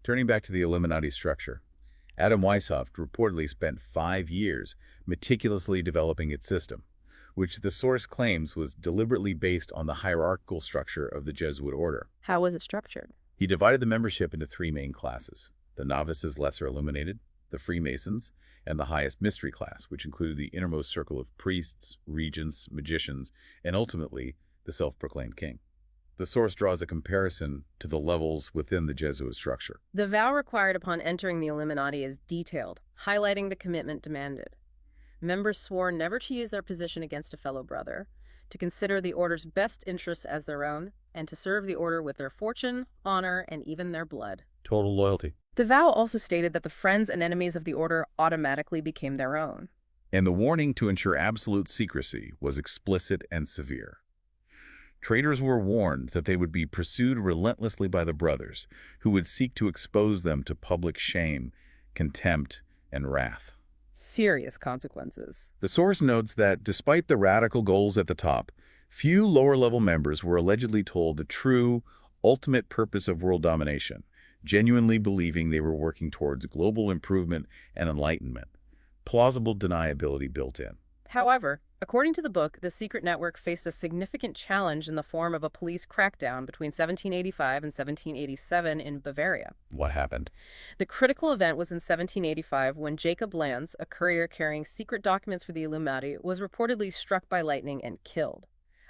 B: Turning back to the Illuminati structure, Adam Weishaupt reportedly spent 5 years meticulously developing its system, which the source claims was deliberately based on the hierarchical structure of the Jesuit order.
A: How was it structured?
B: He divided the membership into 3 main classes: the novices lesser illuminated, the Freemasons, and the highest mystery class, which included the innermost circle of priests, regents, magicians, and ultimately the self-proclaimed king. The source draws a comparison to the levels within the Jesuit structure.
A: The vow required upon entering the Illuminati is detailed, highlighting the commitment demanded. Members swore never to use their position against a fellow brother, to consider the order's best interests as their own, and to serve the order with their fortune, honor, and even their blood.
B: Total loyalty.
A: The vow also stated that the friends and enemies of the order automatically became their own.
B: And the warning to ensure absolute secrecy was explicit and severe. Traitors were warned that they would be pursued relentlessly by the brothers, who would seek to expose them to public shame, contempt, and wrath.
A: Serious consequences.
B: The source notes that despite the radical goals at the top, few lower-level members were allegedly told the true, ultimate purpose of world domination, genuinely believing they were working towards global improvement and enlightenment. Plausible deniability built in.
A: However, according to the book, the secret network faced a significant challenge in the form of a police crackdown between 1785 and 1787 in Bavaria.
B: What happened?
A: The critical event was in 1785 when Jacob Lanz, a courier carrying secret documents for the Illuminati, was reportedly struck by lightning and killed.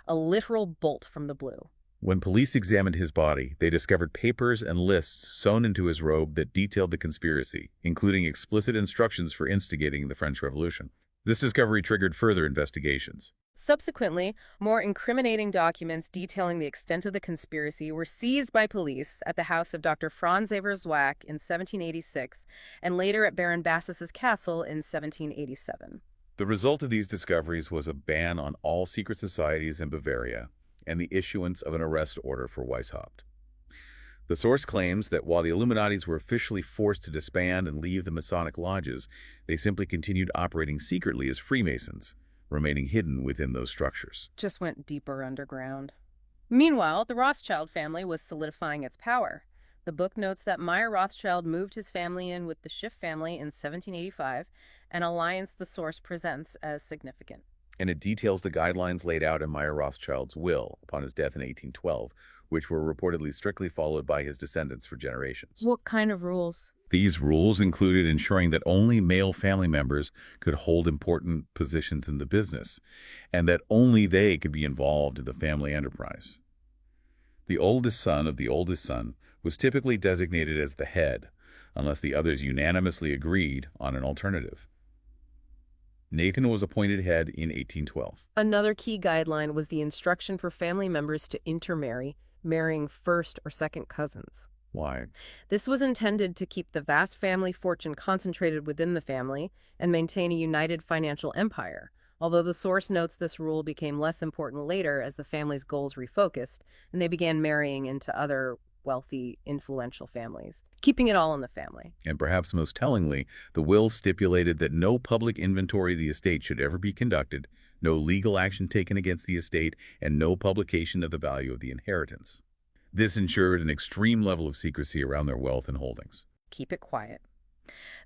A: A literal bolt from the blue.
B: When police examined his body, they discovered papers and lists sewn into his robe that detailed the conspiracy, including explicit instructions for instigating the French Revolution. This discovery triggered further investigations.
A: Subsequently, more incriminating documents detailing the extent of the conspiracy were seized by police at the house of Dr. Franz Xaver Zwack in 1786 and later at Baron Bassus's castle in 1787.
B: The result of these discoveries was a ban on all secret societies in Bavaria and the issuance of an arrest order for Weishaupt. The source claims that while the Illuminatis were officially forced to disband and leave the Masonic lodges, they simply continued operating secretly as Freemasons, remaining hidden within those structures.
A: Just went deeper underground. Meanwhile, the Rothschild family was solidifying its power. The book notes that Meyer Rothschild moved his family in with the Schiff family in 1785, an alliance the source presents as significant.
B: And it details the guidelines laid out in Meyer Rothschild's will upon his death in 1812, which were reportedly strictly followed by his descendants for generations.
A: What kind of rules?
B: These rules included ensuring that only male family members could hold important positions in the business, and that only they could be involved in the family enterprise. The oldest son of the oldest son was typically designated as the head, unless the others unanimously agreed on an alternative. Nathan was appointed head in 1812.
A: Another key guideline was the instruction for family members to intermarry, marrying first or second cousins.
B: Why?
A: This was intended to keep the vast family fortune concentrated within the family and maintain a united financial empire, although the source notes this rule became less important later as the family's goals refocused and they began marrying into other wealthy, influential families, keeping it all in the family.
B: And perhaps most tellingly, the will stipulated that no public inventory of the estate should ever be conducted, no legal action taken against the estate, and no publication of the value of the inheritance. This ensured an extreme level of secrecy around their wealth and holdings.
A: Keep it quiet.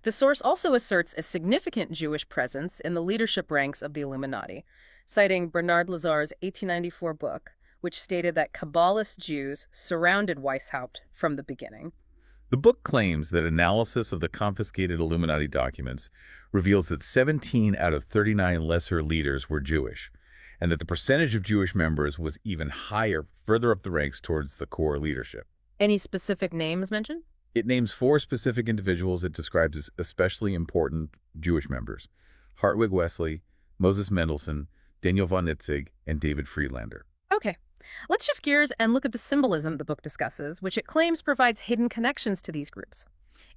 A: The source also asserts a significant Jewish presence in the leadership ranks of the Illuminati, citing Bernard Lazar's 1894 book, which stated that Kabbalist Jews surrounded Weishaupt from the beginning.
B: The book claims that analysis of the confiscated Illuminati documents reveals that 17 out of 39 lesser leaders were Jewish, and that the percentage of Jewish members was even higher further up the ranks towards the core leadership.
A: Any specific names mentioned?
B: It names 4 specific individuals it describes as especially important Jewish members: Hartwig Wesley, Moses Mendelssohn, Daniel von Itzig, and David Friedlander.
A: Okay. Let's shift gears and look at the symbolism the book discusses, which it claims provides hidden connections to these groups.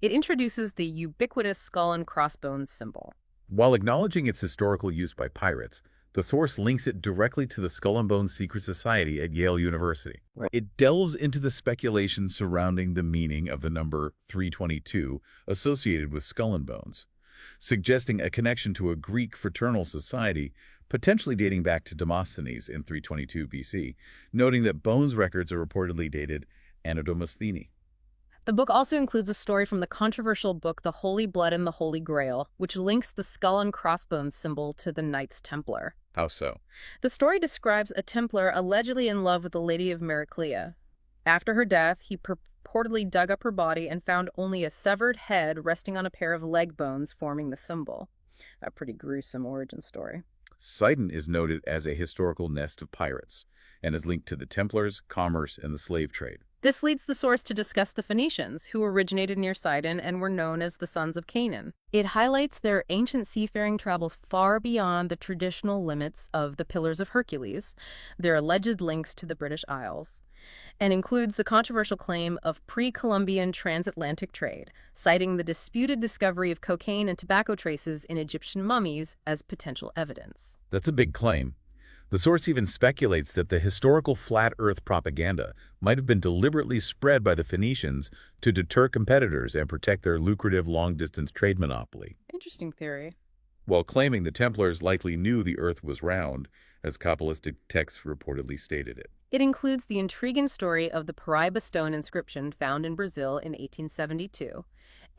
A: It introduces the ubiquitous skull and crossbones symbol.
B: While acknowledging its historical use by pirates, the source links it directly to the Skull and Bones Secret Society at Yale University.
A: Right.
B: It delves into the speculation surrounding the meaning of the number 322 associated with Skull and Bones, suggesting a connection to a Greek fraternal society potentially dating back to Demosthenes in 322 BC, noting that Bones records are reportedly dated Anno Domestheni.
A: The book also includes a story from the controversial book The Holy Blood and the Holy Grail, which links the skull and crossbones symbol to the Knights Templar.
B: How so?
A: The story describes a Templar allegedly in love with the Lady of Heraclea. After her death, he purportedly dug up her body and found only a severed head resting on a pair of leg bones forming the symbol. A pretty gruesome origin story.
B: Sidon is noted as a historical nest of pirates and is linked to the Templars, commerce, and the slave trade.
A: This leads the source to discuss the Phoenicians, who originated near Sidon and were known as the sons of Canaan. It highlights their ancient seafaring travels far beyond the traditional limits of the Pillars of Hercules, their alleged links to the British Isles, and includes the controversial claim of pre-Columbian transatlantic trade, citing the disputed discovery of cocaine and tobacco traces in Egyptian mummies as potential evidence.
B: That's a big claim. The source even speculates that the historical flat Earth propaganda might have been deliberately spread by the Phoenicians to deter competitors and protect their lucrative long-distance trade monopoly.
A: Interesting theory.
B: While claiming the Templars likely knew the Earth was round, as Kabbalistic texts reportedly stated it.
A: It includes the intriguing story of the Paraiba stone inscription found in Brazil in 1872,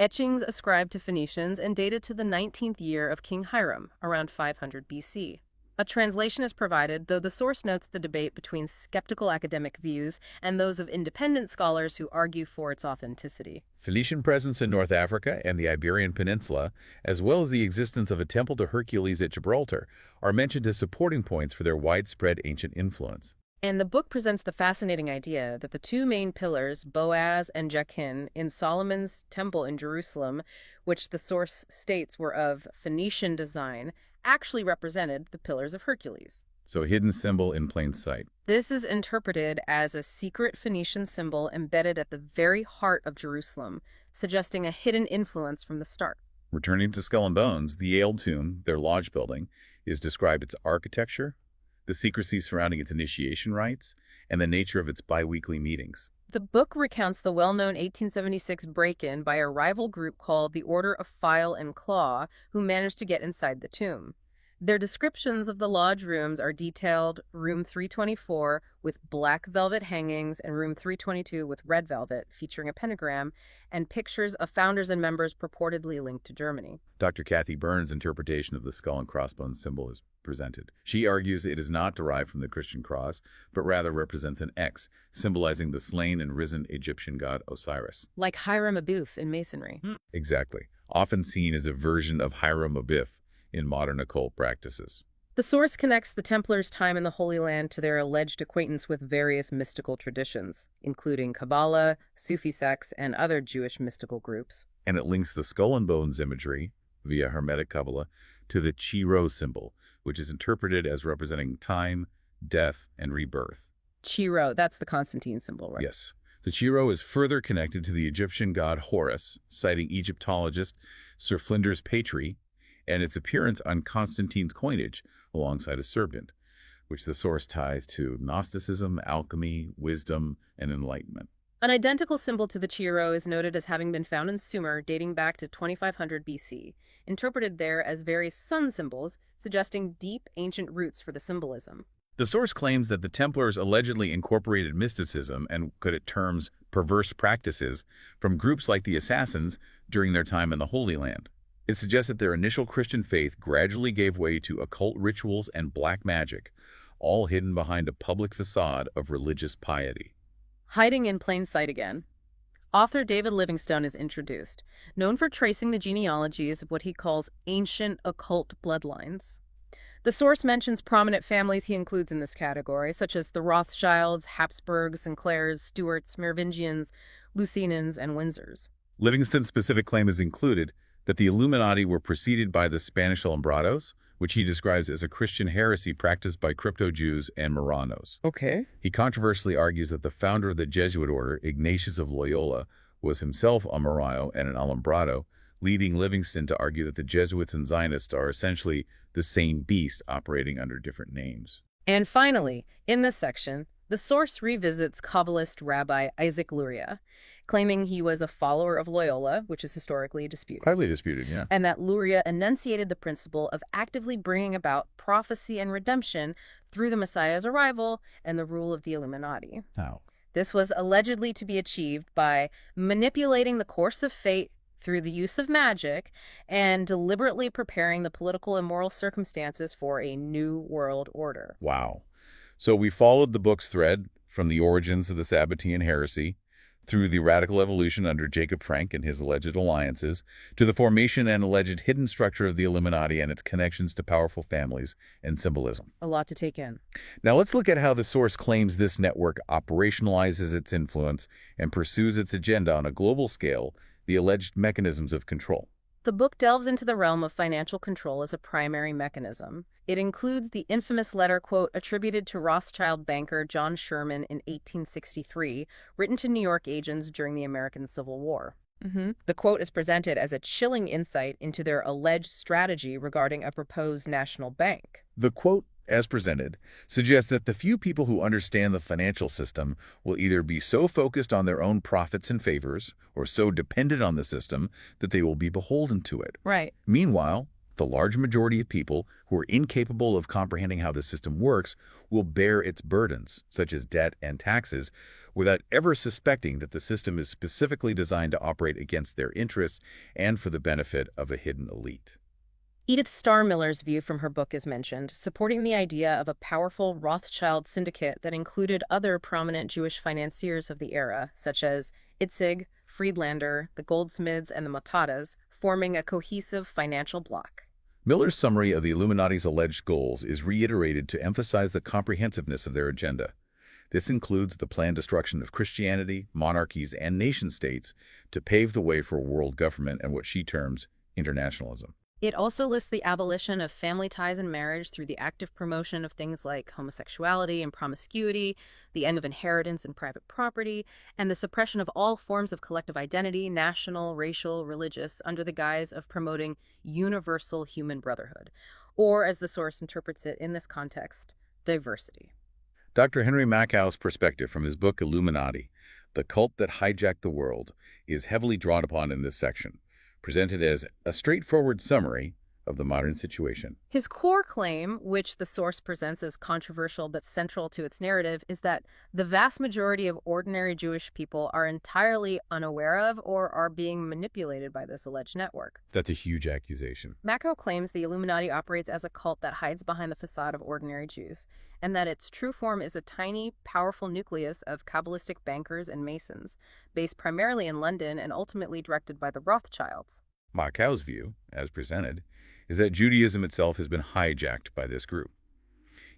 A: etchings ascribed to Phoenicians and dated to the 19th year of King Hiram, around 500 BC. A translation is provided, though the source notes the debate between skeptical academic views and those of independent scholars who argue for its authenticity.
B: Phoenician presence in North Africa and the Iberian Peninsula, as well as the existence of a temple to Hercules at Gibraltar, are mentioned as supporting points for their widespread ancient influence.
A: And the book presents the fascinating idea that the two main pillars, Boaz and Jachin, in Solomon's temple in Jerusalem, which the source states were of Phoenician design, actually represented the Pillars of Hercules.
B: So hidden symbol in plain sight.
A: This is interpreted as a secret Phoenician symbol embedded at the very heart of Jerusalem, suggesting a hidden influence from the start.
B: Returning to Skull and Bones, the Yale tomb, their lodge building, is described its architecture, the secrecy surrounding its initiation rites, and the nature of its bi-weekly meetings.
A: The book recounts the well-known 1876 break-in by a rival group called the Order of File and Claw, who managed to get inside the tomb. Their descriptions of the lodge rooms are detailed: room 324 with black velvet hangings and room 322 with red velvet, featuring a pentagram, and pictures of founders and members purportedly linked to Germany.
B: Dr. Kathy Burns' interpretation of the skull and crossbones symbol is presented. She argues it is not derived from the Christian cross, but rather represents an X, symbolizing the slain and risen Egyptian god Osiris.
A: Like Hiram Abuth in Masonry.
B: Exactly. Often seen as a version of Hiram Abiff in modern occult practices.
A: The source connects the Templars' time in the Holy Land to their alleged acquaintance with various mystical traditions, including Kabbalah, Sufi sects, and other Jewish mystical groups.
B: And it links the skull and bones imagery, via Hermetic Kabbalah, to the Chi-Rho symbol, which is interpreted as representing time, death, and rebirth.
A: Chi-Rho, that's the Constantine symbol, right?
B: Yes. The Chi-Rho is further connected to the Egyptian god Horus, citing Egyptologist Sir Flinders Petrie, and its appearance on Constantine's coinage alongside a serpent, which the source ties to Gnosticism, alchemy, wisdom, and enlightenment.
A: An identical symbol to the Chi-Rho is noted as having been found in Sumer dating back to 2500 BC, interpreted there as various sun symbols, suggesting deep ancient roots for the symbolism.
B: The source claims that the Templars allegedly incorporated mysticism and what it terms perverse practices from groups like the Assassins during their time in the Holy Land. It suggests that their initial Christian faith gradually gave way to occult rituals and black magic, all hidden behind a public facade of religious piety.
A: Hiding in plain sight again. Author David Livingstone is introduced, known for tracing the genealogies of what he calls ancient occult bloodlines. The source mentions prominent families he includes in this category, such as the Rothschilds, Habsburgs, Sinclairs, Stuarts, Merovingians, Lusignans, and Windsors.
B: Livingstone's specific claim is included that the Illuminati were preceded by the Spanish Alumbrados, which he describes as a Christian heresy practiced by crypto-Jews and Marranos.
A: Okay.
B: He controversially argues that the founder of the Jesuit order, Ignatius of Loyola, was himself a Marrano and an Alumbrado, leading Livingston to argue that the Jesuits and Zionists are essentially the same beast operating under different names.
A: And finally, in this section, the source revisits Kabbalist Rabbi Isaac Luria, claiming he was a follower of Loyola, which is historically disputed.
B: Highly disputed, yeah.
A: And that Luria enunciated the principle of actively bringing about prophecy and redemption through the Messiah's arrival and the rule of the Illuminati.
B: How?
A: This was allegedly to be achieved by manipulating the course of fate through the use of magic and deliberately preparing the political and moral circumstances for a new world order.
B: Wow. So we followed the book's thread from the origins of the Sabbatian heresy through the radical evolution under Jacob Frank and his alleged alliances to the formation and alleged hidden structure of the Illuminati and its connections to powerful families and symbolism.
A: A lot to take in.
B: Now let's look at how the source claims this network operationalizes its influence and pursues its agenda on a global scale, the alleged mechanisms of control.
A: The book delves into the realm of financial control as a primary mechanism. It includes the infamous letter, quote, attributed to Rothschild banker John Sherman in 1863, written to New York agents during the American Civil War. The quote is presented as a chilling insight into their alleged strategy regarding a proposed national bank.
B: The quote, as presented, suggests that the few people who understand the financial system will either be so focused on their own profits and favors or so dependent on the system that they will be beholden to it.
A: Right.
B: Meanwhile, the large majority of people who are incapable of comprehending how the system works will bear its burdens, such as debt and taxes, without ever suspecting that the system is specifically designed to operate against their interests and for the benefit of a hidden elite.
A: Edith Starr Miller's view from her book is mentioned, supporting the idea of a powerful Rothschild syndicate that included other prominent Jewish financiers of the era, such as Itzig, Friedlander, the Goldsmiths, and the Motadas, forming a cohesive financial bloc.
B: Miller's summary of the Illuminati's alleged goals is reiterated to emphasize the comprehensiveness of their agenda. This includes the planned destruction of Christianity, monarchies, and nation-states to pave the way for world government and what she terms internationalism.
A: It also lists the abolition of family ties and marriage through the active promotion of things like homosexuality and promiscuity, the end of inheritance and private property, and the suppression of all forms of collective identity, national, racial, religious, under the guise of promoting universal human brotherhood, or, as the source interprets it in this context, diversity.
B: Dr. Henry Mackow's perspective from his book Illuminati, The Cult That Hijacked the World, is heavily drawn upon in this section, presented as a straightforward summary of the modern situation.
A: His core claim, which the source presents as controversial but central to its narrative, is that the vast majority of ordinary Jewish people are entirely unaware of or are being manipulated by this alleged network.
B: That's a huge accusation.
A: Mackow claims the Illuminati operates as a cult that hides behind the facade of ordinary Jews, and that its true form is a tiny, powerful nucleus of Kabbalistic bankers and Masons, based primarily in London and ultimately directed by the Rothschilds.
B: Mackow's view, as presented, is that Judaism itself has been hijacked by this group.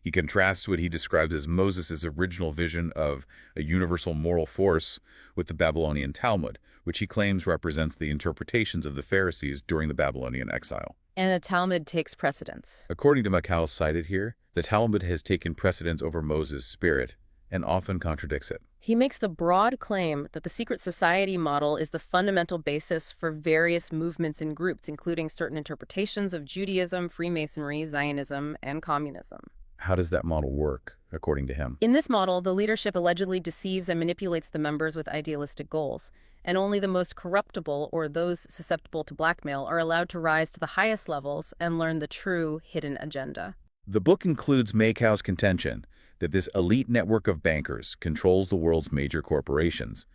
B: He contrasts what he describes as Moses' original vision of a universal moral force with the Babylonian Talmud, which he claims represents the interpretations of the Pharisees during the Babylonian exile.
A: And the Talmud takes precedence.
B: According to Mackow cited here, the Talmud has taken precedence over Moses' spirit and often contradicts it.
A: He makes the broad claim that the secret society model is the fundamental basis for various movements and groups, including certain interpretations of Judaism, Freemasonry, Zionism, and communism.
B: How does that model work, according to him?
A: In this model, the leadership allegedly deceives and manipulates the members with idealistic goals, and only the most corruptible or those susceptible to blackmail are allowed to rise to the highest levels and learn the true hidden agenda.
B: The book includes Mackow's contention that this elite network of bankers controls the world's major corporations,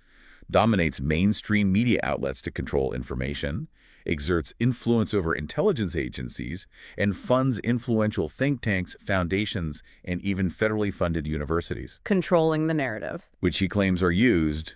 B: dominates mainstream media outlets to control information, exerts influence over intelligence agencies, and funds influential think tanks, foundations, and even federally funded universities.
A: Controlling the narrative.
B: Which he claims are used,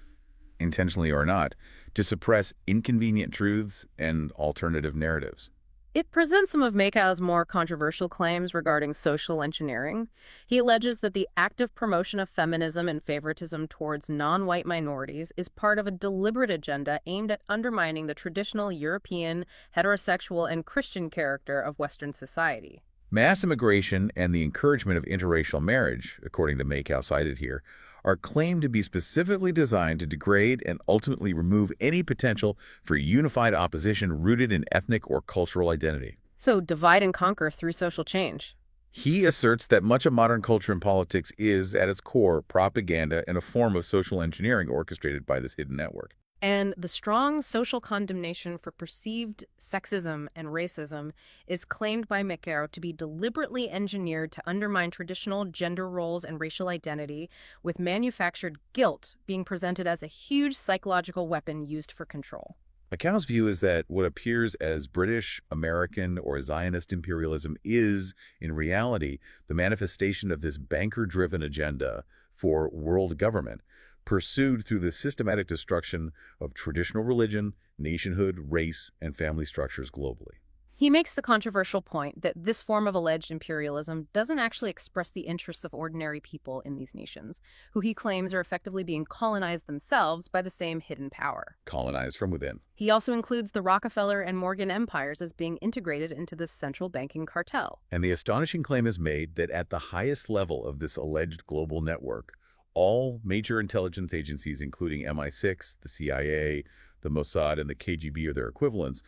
B: intentionally or not, to suppress inconvenient truths and alternative narratives.
A: It presents some of Mackow's more controversial claims regarding social engineering. He alleges that the active promotion of feminism and favoritism towards non-white minorities is part of a deliberate agenda aimed at undermining the traditional European, heterosexual, and Christian character of Western society.
B: Mass immigration and the encouragement of interracial marriage, according to Makow cited here, are claimed to be specifically designed to degrade and ultimately remove any potential for unified opposition rooted in ethnic or cultural identity.
A: So divide and conquer through social change.
B: He asserts that much of modern culture and politics is, at its core, propaganda and a form of social engineering orchestrated by this hidden network.
A: And the strong social condemnation for perceived sexism and racism is claimed by Makow to be deliberately engineered to undermine traditional gender roles and racial identity, with manufactured guilt being presented as a huge psychological weapon used for control.
B: Macau's view is that what appears as British, American, or Zionist imperialism is, in reality, the manifestation of this banker-driven agenda for world government, pursued through the systematic destruction of traditional religion, nationhood, race, and family structures globally.
A: He makes the controversial point that this form of alleged imperialism doesn't actually express the interests of ordinary people in these nations, who he claims are effectively being colonized themselves by the same hidden power.
B: Colonized from within.
A: He also includes the Rockefeller and Morgan empires as being integrated into this central banking cartel.
B: And the astonishing claim is made that at the highest level of this alleged global network, all major intelligence agencies, including MI6, the CIA, the Mossad, and the KGB or their equivalents,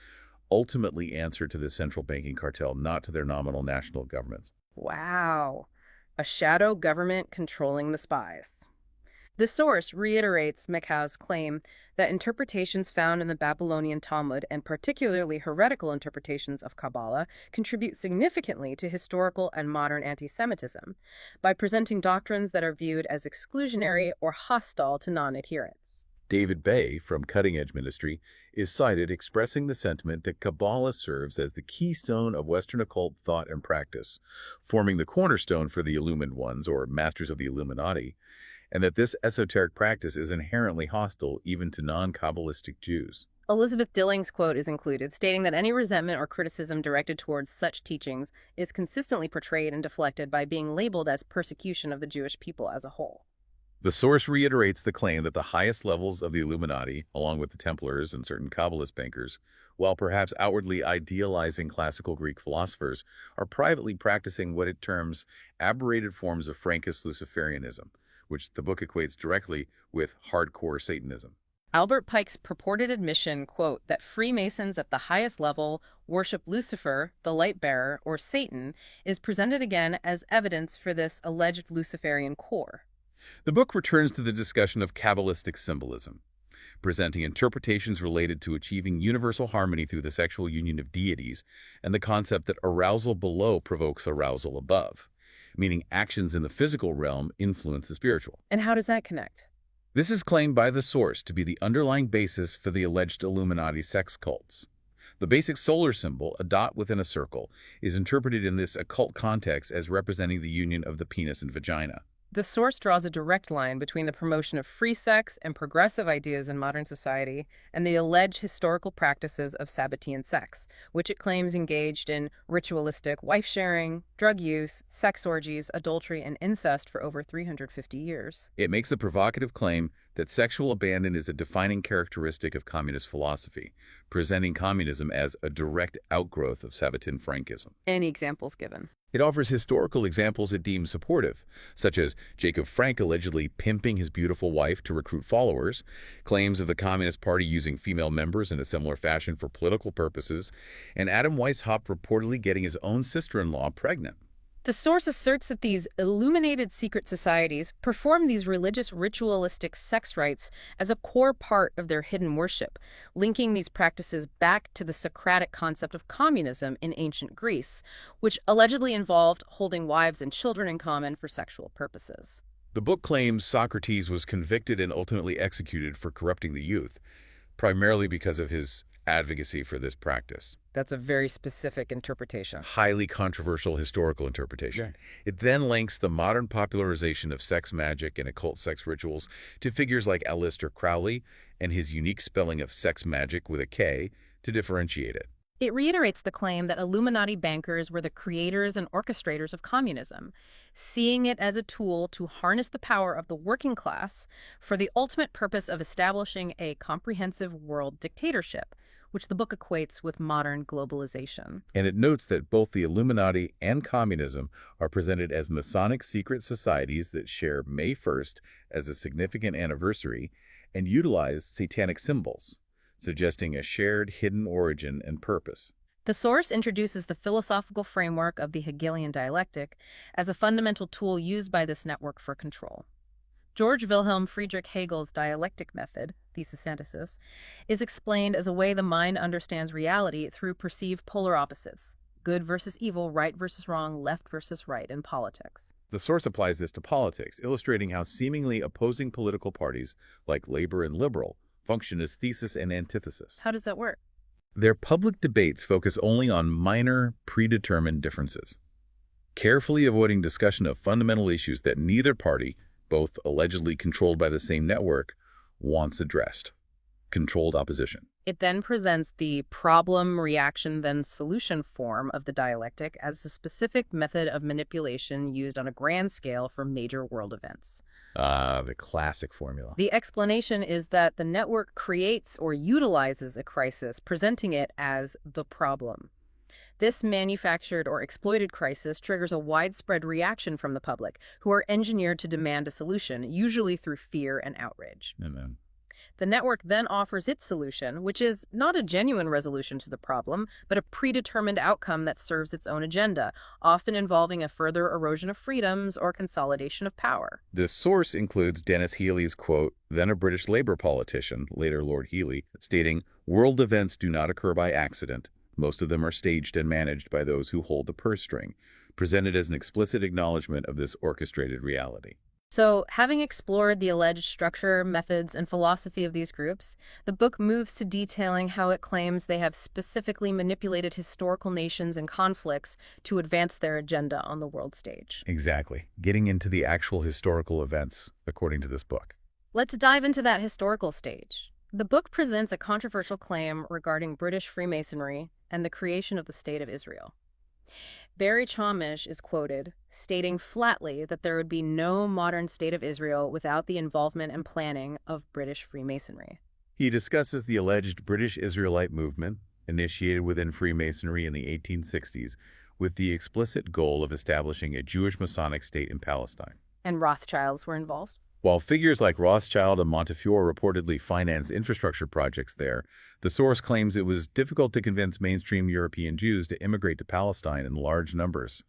B: ultimately answer to the central banking cartel, not to their nominal national governments.
A: Wow. A shadow government controlling the spies. The source reiterates Macau's claim that interpretations found in the Babylonian Talmud, and particularly heretical interpretations of Kabbalah, contribute significantly to historical and modern anti-Semitism by presenting doctrines that are viewed as exclusionary or hostile to non-adherents.
B: David Bay, from Cutting Edge Ministry, is cited expressing the sentiment that Kabbalah serves as the keystone of Western occult thought and practice, forming the cornerstone for the Illumined Ones, or Masters of the Illuminati, and that this esoteric practice is inherently hostile even to non-Kabbalistic Jews.
A: Elizabeth Dilling's quote is included, stating that any resentment or criticism directed towards such teachings is consistently portrayed and deflected by being labeled as persecution of the Jewish people as a whole.
B: The source reiterates the claim that the highest levels of the Illuminati, along with the Templars and certain Kabbalist bankers, while perhaps outwardly idealizing classical Greek philosophers, are privately practicing what it terms aberrated forms of Frankist Luciferianism, which the book equates directly with hardcore Satanism.
A: Albert Pike's purported admission, quote, that Freemasons at the highest level worship Lucifer, the light bearer, or Satan, is presented again as evidence for this alleged Luciferian core.
B: The book returns to the discussion of Kabbalistic symbolism, presenting interpretations related to achieving universal harmony through the sexual union of deities and the concept that arousal below provokes arousal above, meaning actions in the physical realm influence the spiritual.
A: And how does that connect?
B: This is claimed by the source to be the underlying basis for the alleged Illuminati sex cults. The basic solar symbol, a dot within a circle, is interpreted in this occult context as representing the union of the penis and vagina.
A: The source draws a direct line between the promotion of free sex and progressive ideas in modern society and the alleged historical practices of Sabbatian sex, which it claims engaged in ritualistic wife-sharing, drug use, sex orgies, adultery, and incest for over 350 years.
B: It makes the provocative claim that sexual abandon is a defining characteristic of communist philosophy, presenting communism as a direct outgrowth of Sabbatian Frankism.
A: Any examples given?
B: It offers historical examples it deems supportive, such as Jacob Frank allegedly pimping his beautiful wife to recruit followers, claims of the Communist Party using female members in a similar fashion for political purposes, and Adam Weishaupt reportedly getting his own sister-in-law pregnant.
A: The source asserts that these illuminated secret societies perform these religious ritualistic sex rites as a core part of their hidden worship, linking these practices back to the Socratic concept of communism in ancient Greece, which allegedly involved holding wives and children in common for sexual purposes.
B: The book claims Socrates was convicted and ultimately executed for corrupting the youth, primarily because of his advocacy for this practice.
A: That's a very specific interpretation.
B: Highly controversial historical interpretation. It then links the modern popularization of sex magic and occult sex rituals to figures like Aleister Crowley and his unique spelling of sex magic with a K to differentiate it.
A: It reiterates the claim that Illuminati bankers were the creators and orchestrators of communism, seeing it as a tool to harness the power of the working class for the ultimate purpose of establishing a comprehensive world dictatorship, which the book equates with modern globalization.
B: And it notes that both the Illuminati and communism are presented as Masonic secret societies that share May 1st as a significant anniversary and utilize satanic symbols, suggesting a shared hidden origin and purpose.
A: The source introduces the philosophical framework of the Hegelian dialectic as a fundamental tool used by this network for control. George Wilhelm Friedrich Hegel's dialectic method, thesis antithesis, is explained as a way the mind understands reality through perceived polar opposites, good versus evil, right versus wrong, left versus right in politics.
B: The source applies this to politics, illustrating how seemingly opposing political parties like Labor and Liberal function as thesis and antithesis.
A: How does that work?
B: Their public debates focus only on minor, predetermined differences, carefully avoiding discussion of fundamental issues that neither party, both allegedly controlled by the same network, wants addressed. Controlled opposition.
A: It then presents the problem, reaction, then solution form of the dialectic as a specific method of manipulation used on a grand scale for major world events.
B: The classic formula.
A: The explanation is that the network creates or utilizes a crisis, presenting it as the problem. This manufactured or exploited crisis triggers a widespread reaction from the public, who are engineered to demand a solution, usually through fear and outrage.
B: Amen.
A: The network then offers its solution, which is not a genuine resolution to the problem, but a predetermined outcome that serves its own agenda, often involving a further erosion of freedoms or consolidation of power.
B: The source includes Dennis Healy's quote, then a British Labour politician, later Lord Healy, stating, "World events do not occur by accident. Most of them are staged and managed by those who hold the purse string," presented as an explicit acknowledgement of this orchestrated reality.
A: So, having explored the alleged structure, methods, and philosophy of these groups, the book moves to detailing how it claims they have specifically manipulated historical nations and conflicts to advance their agenda on the world stage.
B: Exactly. Getting into the actual historical events, according to this book.
A: Let's dive into that historical stage. The book presents a controversial claim regarding British Freemasonry and the creation of the State of Israel. Barry Chalmers is quoted, stating flatly that there would be no modern state of Israel without the involvement and planning of British Freemasonry.
B: He discusses the alleged British Israelite movement, initiated within Freemasonry in the 1860s, with the explicit goal of establishing a Jewish Masonic state in Palestine.
A: And Rothschilds were involved?
B: While figures like Rothschild and Montefiore reportedly financed infrastructure projects there, the source claims it was difficult to convince mainstream European Jews to immigrate to Palestine in large numbers.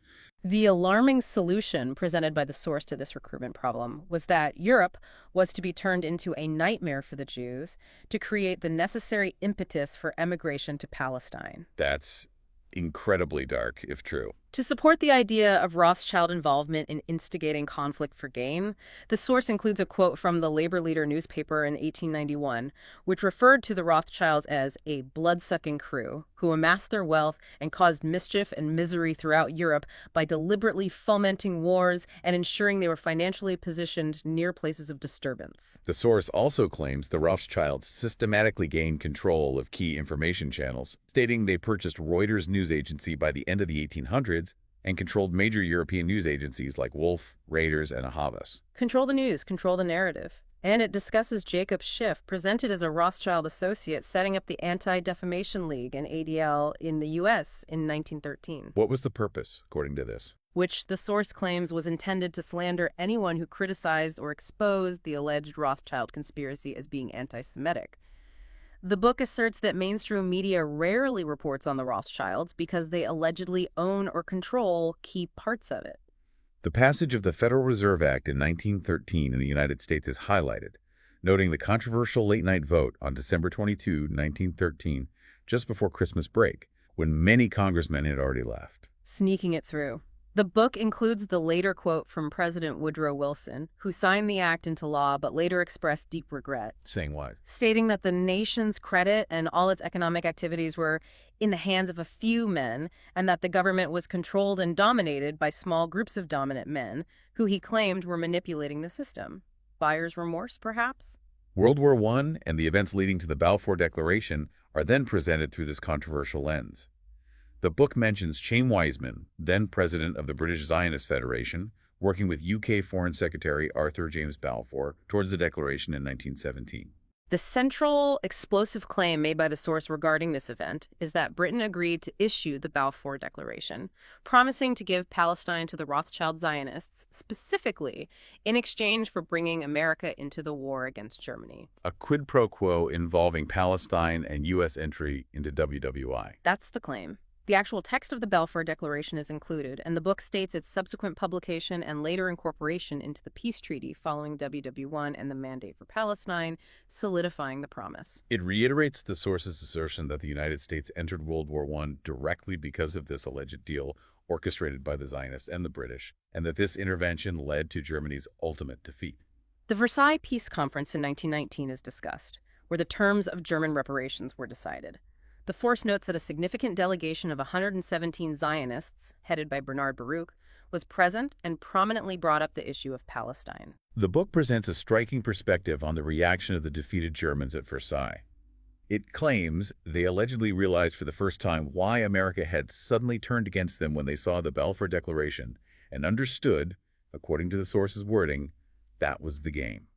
A: The alarming solution presented by the source to this recruitment problem was that Europe was to be turned into a nightmare for the Jews to create the necessary impetus for emigration to Palestine.
B: That's incredibly dark, if true.
A: To support the idea of Rothschild involvement in instigating conflict for gain, the source includes a quote from the Labor Leader newspaper in 1891, which referred to the Rothschilds as a blood-sucking crew who amassed their wealth and caused mischief and misery throughout Europe by deliberately fomenting wars and ensuring they were financially positioned near places of disturbance.
B: The source also claims the Rothschilds systematically gained control of key information channels, stating they purchased Reuters news agency by the end of the 1800s and controlled major European news agencies like Wolf, Reuters, and Havas.
A: Control the news, control the narrative. And it discusses Jacob Schiff, presented as a Rothschild associate, setting up the Anti-Defamation League and ADL in the U.S. in 1913.
B: What was the purpose, according to this?
A: Which the source claims was intended to slander anyone who criticized or exposed the alleged Rothschild conspiracy as being anti-Semitic. The book asserts that mainstream media rarely reports on the Rothschilds because they allegedly own or control key parts of it.
B: The passage of the Federal Reserve Act in 1913 in the United States is highlighted, noting the controversial late-night vote on December 22, 1913, just before Christmas break, when many congressmen had already left.
A: Sneaking it through. The book includes the later quote from President Woodrow Wilson, who signed the act into law but later expressed deep regret.
B: Saying what?
A: Stating that the nation's credit and all its economic activities were in the hands of a few men, and that the government was controlled and dominated by small groups of dominant men, who he claimed were manipulating the system. Buyer's remorse, perhaps?
B: World War I and the events leading to the Balfour Declaration are then presented through this controversial lens. The book mentions Chaim Weizmann, then president of the British Zionist Federation, working with UK Foreign Secretary Arthur James Balfour towards the declaration in 1917.
A: The central explosive claim made by the source regarding this event is that Britain agreed to issue the Balfour Declaration, promising to give Palestine to the Rothschild Zionists, specifically in exchange for bringing America into the war against Germany.
B: A quid pro quo involving Palestine and U.S. entry into WWI.
A: That's the claim. The actual text of the Balfour Declaration is included, and the book states its subsequent publication and later incorporation into the peace treaty following WW1 and the Mandate for Palestine, solidifying the promise.
B: It reiterates the source's assertion that the United States entered World War I directly because of this alleged deal orchestrated by the Zionists and the British, and that this intervention led to Germany's ultimate defeat.
A: The Versailles Peace Conference in 1919 is discussed, where the terms of German reparations were decided. The force notes that a significant delegation of 117 Zionists, headed by Bernard Baruch, was present and prominently brought up the issue of Palestine.
B: The book presents a striking perspective on the reaction of the defeated Germans at Versailles. It claims they allegedly realized for the first time why America had suddenly turned against them when they saw the Balfour Declaration and understood, according to the source's wording, that was the game.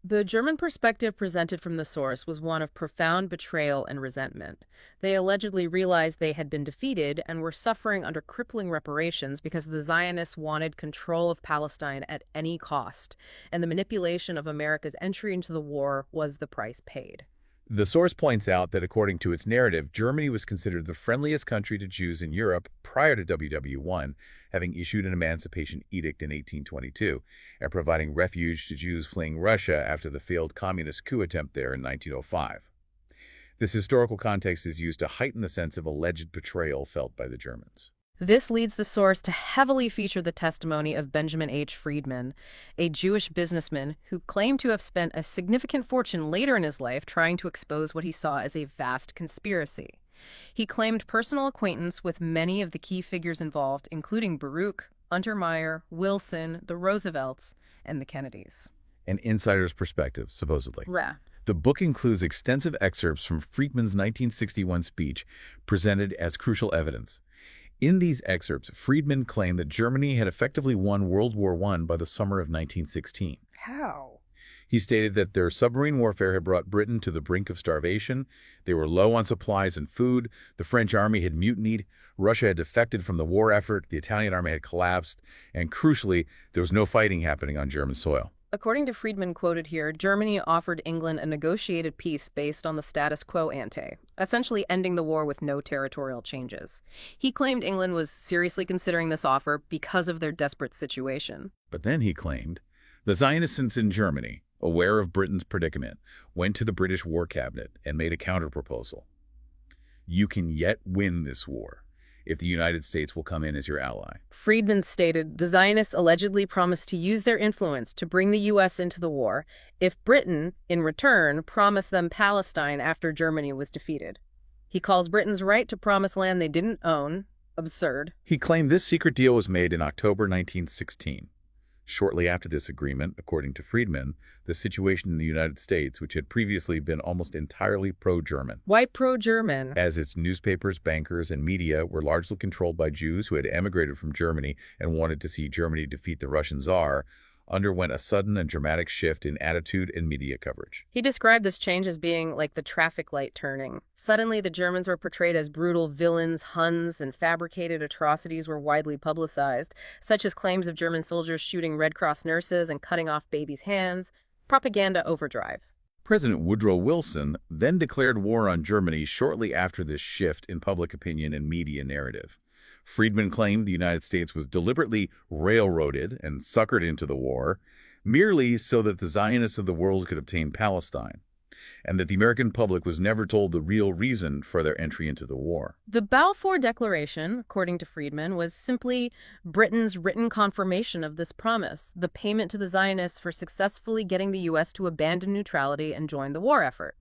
A: The German perspective presented from the source was one of profound betrayal and resentment. They allegedly realized they had been defeated and were suffering under crippling reparations because the Zionists wanted control of Palestine at any cost, and the manipulation of America's entry into the war was the price paid.
B: The source points out that according to its narrative, Germany was considered the friendliest country to Jews in Europe prior to WW1, having issued an emancipation edict in 1822 and providing refuge to Jews fleeing Russia after the failed communist coup attempt there in 1905. This historical context is used to heighten the sense of alleged betrayal felt by the Germans.
A: This leads the source to heavily feature the testimony of Benjamin H. Friedman, a Jewish businessman who claimed to have spent a significant fortune later in his life trying to expose what he saw as a vast conspiracy. He claimed personal acquaintance with many of the key figures involved, including Baruch, Untermeyer, Wilson, the Roosevelts, and the Kennedys.
B: An insider's perspective, supposedly.
A: Yeah.
B: The book includes extensive excerpts from Friedman's 1961 speech presented as crucial evidence. In these excerpts, Friedman claimed that Germany had effectively won World War I by the summer of 1916.
A: How?
B: He stated that their submarine warfare had brought Britain to the brink of starvation, they were low on supplies and food, the French army had mutinied, Russia had defected from the war effort, the Italian army had collapsed, and crucially, there was no fighting happening on German soil.
A: According to Friedman quoted here, Germany offered England a negotiated peace based on the status quo ante, essentially ending the war with no territorial changes. He claimed England was seriously considering this offer because of their desperate situation.
B: But then he claimed, the Zionists in Germany, aware of Britain's predicament, went to the British War Cabinet and made a counterproposal. You can yet win this war if the United States will come in as your ally.
A: Friedman stated the Zionists allegedly promised to use their influence to bring the U.S. into the war if Britain, in return, promised them Palestine after Germany was defeated. He calls Britain's right to promise land they didn't own absurd.
B: He claimed this secret deal was made in October 1916. Shortly after this agreement, according to Friedman, the situation in the United States, which had previously been almost entirely pro-German.
A: Why pro-German?
B: As its newspapers, bankers, and media were largely controlled by Jews who had emigrated from Germany and wanted to see Germany defeat the Russian Tsar, underwent a sudden and dramatic shift in attitude and media coverage.
A: He described this change as being like the traffic light turning. Suddenly, the Germans were portrayed as brutal villains, Huns, and fabricated atrocities were widely publicized, such as claims of German soldiers shooting Red Cross nurses and cutting off babies' hands. Propaganda overdrive.
B: President Woodrow Wilson then declared war on Germany shortly after this shift in public opinion and media narrative. Friedman claimed the United States was deliberately railroaded and suckered into the war, merely so that the Zionists of the world could obtain Palestine, and that the American public was never told the real reason for their entry into the war.
A: The Balfour Declaration, according to Friedman, was simply Britain's written confirmation of this promise, the payment to the Zionists for successfully getting the U.S. to abandon neutrality and join the war effort.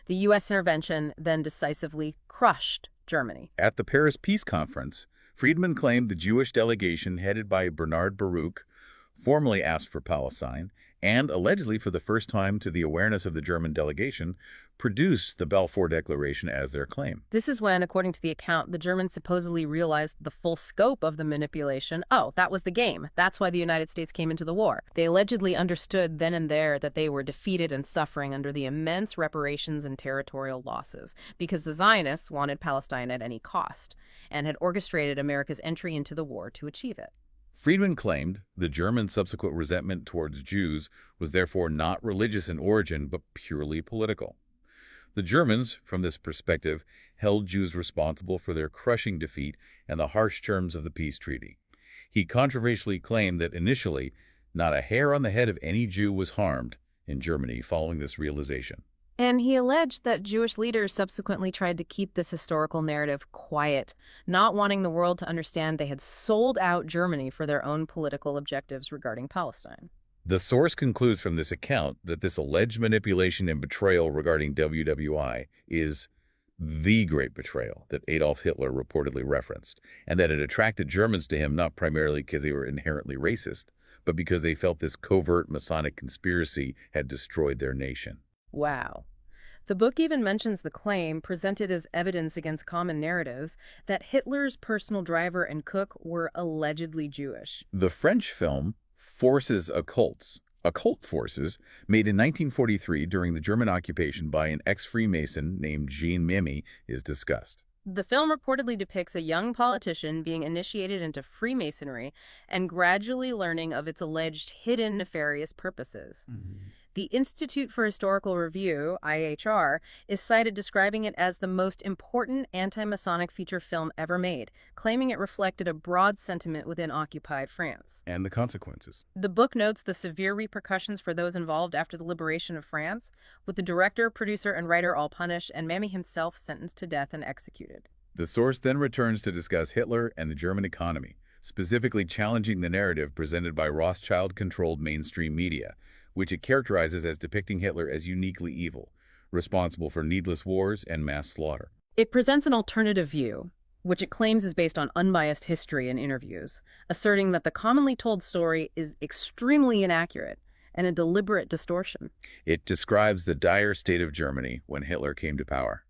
A: The U.S. intervention then decisively crushed Germany.
B: At the Paris Peace Conference, Friedman claimed the Jewish delegation headed by Bernard Baruch formally asked for Palestine and allegedly for the first time to the awareness of the German delegation, produced the Balfour Declaration as their claim.
A: This is when, according to the account, the Germans supposedly realized the full scope of the manipulation. Oh, that was the game. That's why the United States came into the war. They allegedly understood then and there that they were defeated and suffering under the immense reparations and territorial losses, because the Zionists wanted Palestine at any cost, and had orchestrated America's entry into the war to achieve it.
B: Friedman claimed the German subsequent resentment towards Jews was therefore not religious in origin, but purely political. The Germans, from this perspective, held Jews responsible for their crushing defeat and the harsh terms of the peace treaty. He controversially claimed that initially, not a hair on the head of any Jew was harmed in Germany following this realization.
A: And he alleged that Jewish leaders subsequently tried to keep this historical narrative quiet, not wanting the world to understand they had sold out Germany for their own political objectives regarding Palestine.
B: The source concludes from this account that this alleged manipulation and betrayal regarding WWI is the great betrayal that Adolf Hitler reportedly referenced, and that it attracted Germans to him not primarily because they were inherently racist, but because they felt this covert Masonic conspiracy had destroyed their nation.
A: Wow. The book even mentions the claim, presented as evidence against common narratives, that Hitler's personal driver and cook were allegedly Jewish.
B: The French film Forces Occultes, Occult Forces, made in 1943 during the German occupation by an ex-Freemason named Jean Mimi, is discussed.
A: The film reportedly depicts a young politician being initiated into Freemasonry and gradually learning of its alleged hidden nefarious purposes. The Institute for Historical Review, IHR, is cited describing it as the most important anti-Masonic feature film ever made, claiming it reflected a broad sentiment within occupied France.
B: And the consequences.
A: The book notes the severe repercussions for those involved after the liberation of France, with the director, producer, and writer all punished, and Mammy himself sentenced to death and executed.
B: The source then returns to discuss Hitler and the German economy, specifically challenging the narrative presented by Rothschild-controlled mainstream media, which it characterizes as depicting Hitler as uniquely evil, responsible for needless wars and mass slaughter.
A: It presents an alternative view, which it claims is based on unbiased history and interviews, asserting that the commonly told story is extremely inaccurate and a deliberate distortion.
B: It describes the dire state of Germany when Hitler came to power.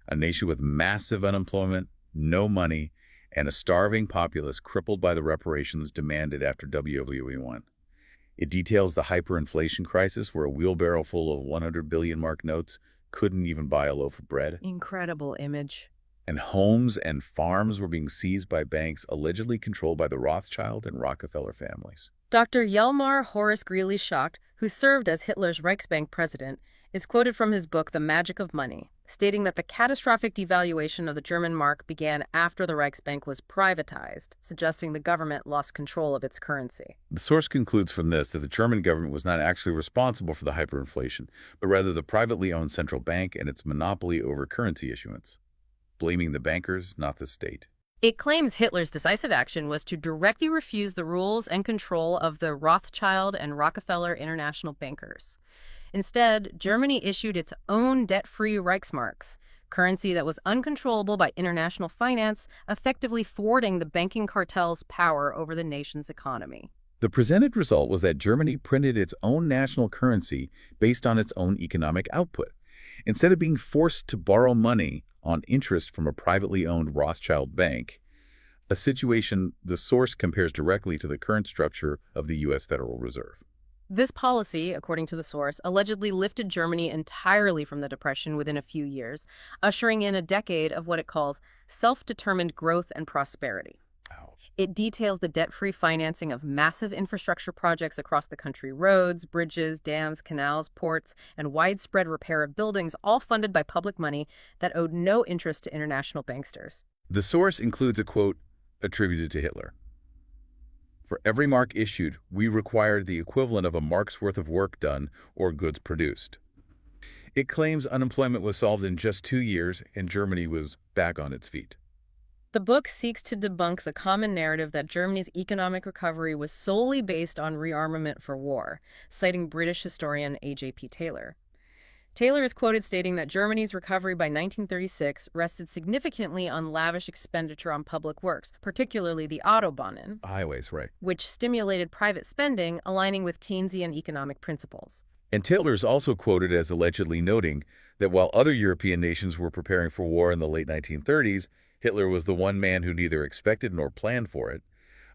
B: A nation with massive unemployment, no money, and a starving populace crippled by the reparations demanded after WWI. It details the hyperinflation crisis where a wheelbarrow full of 100 billion mark notes couldn't even buy a loaf of bread.
A: Incredible image.
B: And homes and farms were being seized by banks allegedly controlled by the Rothschild and Rockefeller families.
A: Dr. Hjalmar Horace Greeley Schacht, who served as Hitler's Reichsbank president, is quoted from his book The Magic of Money, stating that the catastrophic devaluation of the German mark began after the Reichsbank was privatized, suggesting the government lost control of its currency.
B: The source concludes from this that the German government was not actually responsible for the hyperinflation, but rather the privately owned central bank and its monopoly over currency issuance, blaming the bankers, not the state.
A: It claims Hitler's decisive action was to directly refuse the rules and control of the Rothschild and Rockefeller international bankers. Instead, Germany issued its own debt-free Reichsmarks, currency that was uncontrollable by international finance, effectively thwarting the banking cartel's power over the nation's economy.
B: The presented result was that Germany printed its own national currency based on its own economic output. Instead of being forced to borrow money on interest from a privately owned Rothschild bank, a situation the source compares directly to the current structure of the U.S. Federal Reserve.
A: This policy, according to the source, allegedly lifted Germany entirely from the Depression within a few years, ushering in a decade of what it calls self-determined growth and prosperity. It details the debt-free financing of massive infrastructure projects across the country: roads, bridges, dams, canals, ports, and widespread repair of buildings, all funded by public money that owed no interest to international banksters.
B: The source includes a quote attributed to Hitler. For every mark issued, we required the equivalent of a mark's worth of work done or goods produced. It claims unemployment was solved in just 2 years and Germany was back on its feet.
A: The book seeks to debunk the common narrative that Germany's economic recovery was solely based on rearmament for war, citing British historian A.J.P. Taylor. Taylor is quoted stating that Germany's recovery by 1936 rested significantly on lavish expenditure on public works, particularly the Autobahnen,
B: Highways, right.
A: which stimulated private spending, aligning with Keynesian economic principles.
B: And Taylor is also quoted as allegedly noting that while other European nations were preparing for war in the late 1930s, Hitler was the one man who neither expected nor planned for it,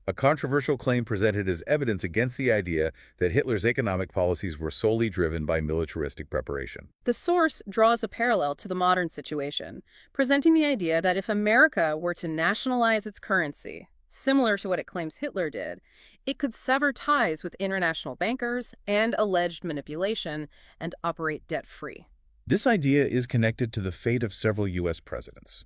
B: a controversial claim presented as evidence against the idea that Hitler's economic policies were solely driven by militaristic preparation.
A: The source draws a parallel to the modern situation, presenting the idea that if America were to nationalize its currency, similar to what it claims Hitler did, it could sever ties with international bankers and alleged manipulation and operate debt-free.
B: This idea is connected to the fate of several U.S. presidents: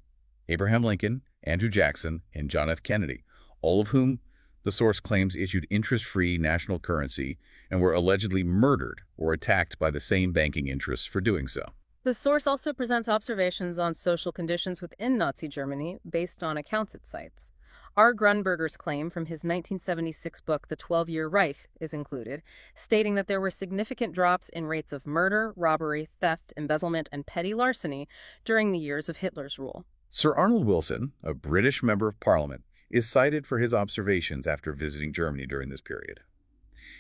B: Abraham Lincoln, Andrew Jackson, and John F. Kennedy, all of whom the source claims issued interest-free national currency and were allegedly murdered or attacked by the same banking interests for doing so.
A: The source also presents observations on social conditions within Nazi Germany based on accounts it cites. R. Grunberger's claim from his 1976 book, The 12-Year Reich, is included, stating that there were significant drops in rates of murder, robbery, theft, embezzlement, and petty larceny during the years of Hitler's rule.
B: Sir Arnold Wilson, a British member of Parliament, is cited for his observations after visiting Germany during this period.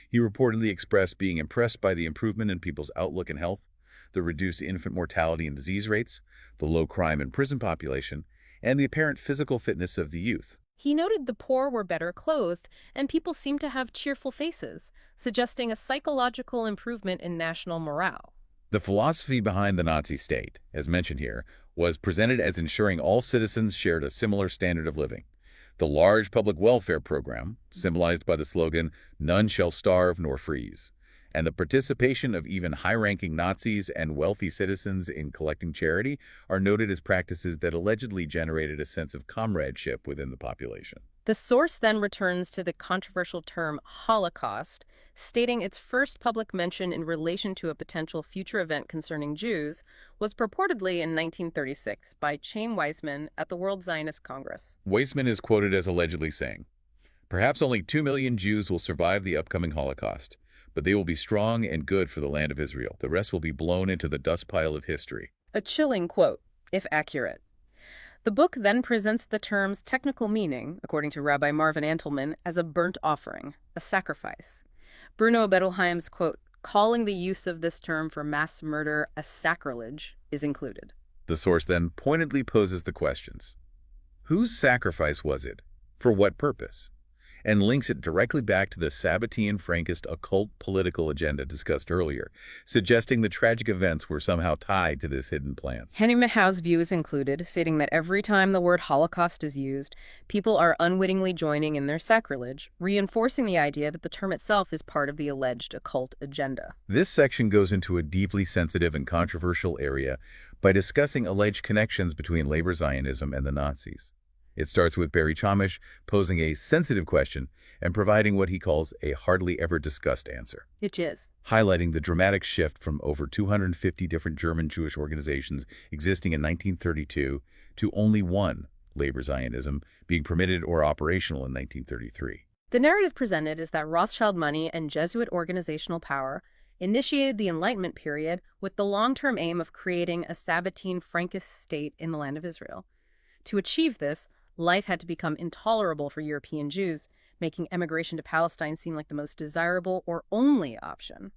B: He reportedly expressed being impressed by the improvement in people's outlook and health, the reduced infant mortality and disease rates, the low crime and prison population, and the apparent physical fitness of the youth.
A: He noted the poor were better clothed, and people seemed to have cheerful faces, suggesting a psychological improvement in national morale.
B: The philosophy behind the Nazi state, as mentioned here, was presented as ensuring all citizens shared a similar standard of living. The large public welfare program, symbolized by the slogan, "None shall starve nor freeze," and the participation of even high-ranking Nazis and wealthy citizens in collecting charity are noted as practices that allegedly generated a sense of comradeship within the population.
A: The source then returns to the controversial term Holocaust, stating its first public mention in relation to a potential future event concerning Jews was purportedly in 1936 by Chaim Weizmann at the World Zionist Congress.
B: Weizmann is quoted as allegedly saying, "Perhaps only 2 million Jews will survive the upcoming Holocaust, but they will be strong and good for the land of Israel. The rest will be blown into the dust pile of history."
A: A chilling quote, if accurate. The book then presents the term's technical meaning, according to Rabbi Marvin Antelman, as a burnt offering, a sacrifice. Bruno Bettelheim's quote, calling the use of this term for mass murder a sacrilege, is included.
B: The source then pointedly poses the questions. Whose sacrifice was it? For what purpose? And links it directly back to the Sabbatian Frankist occult political agenda discussed earlier, suggesting the tragic events were somehow tied to this hidden plan.
A: Henny Mahou's view is included, stating that every time the word Holocaust is used, people are unwittingly joining in their sacrilege, reinforcing the idea that the term itself is part of the alleged occult agenda.
B: This section goes into a deeply sensitive and controversial area by discussing alleged connections between labor Zionism and the Nazis. It starts with Barry Chamish posing a sensitive question and providing what he calls a hardly ever discussed answer.
A: It is.
B: Highlighting the dramatic shift from over 250 different German Jewish organizations existing in 1932 to only one, labor Zionism, being permitted or operational in 1933.
A: The narrative presented is that Rothschild money and Jesuit organizational power initiated the Enlightenment period with the long-term aim of creating a Sabbatian Frankist state in the land of Israel. To achieve this, life had to become intolerable for European Jews, making emigration to Palestine seem like the most desirable or only option.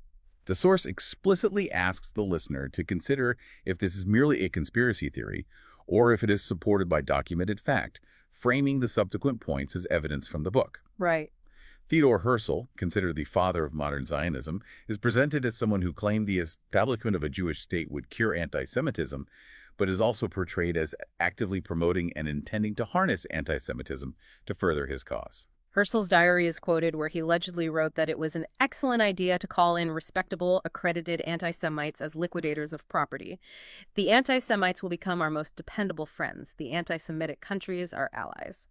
B: The source explicitly asks the listener to consider if this is merely a conspiracy theory or if it is supported by documented fact, framing the subsequent points as evidence from the book.
A: Right.
B: Theodor Herzl, considered the father of modern Zionism, is presented as someone who claimed the establishment of a Jewish state would cure anti-Semitism, but is also portrayed as actively promoting and intending to harness anti-Semitism to further his cause.
A: Herzl's diary is quoted where he allegedly wrote that it was an excellent idea to call in respectable, accredited anti-Semites as liquidators of property. The anti-Semites will become our most dependable friends. The anti-Semitic countries are allies.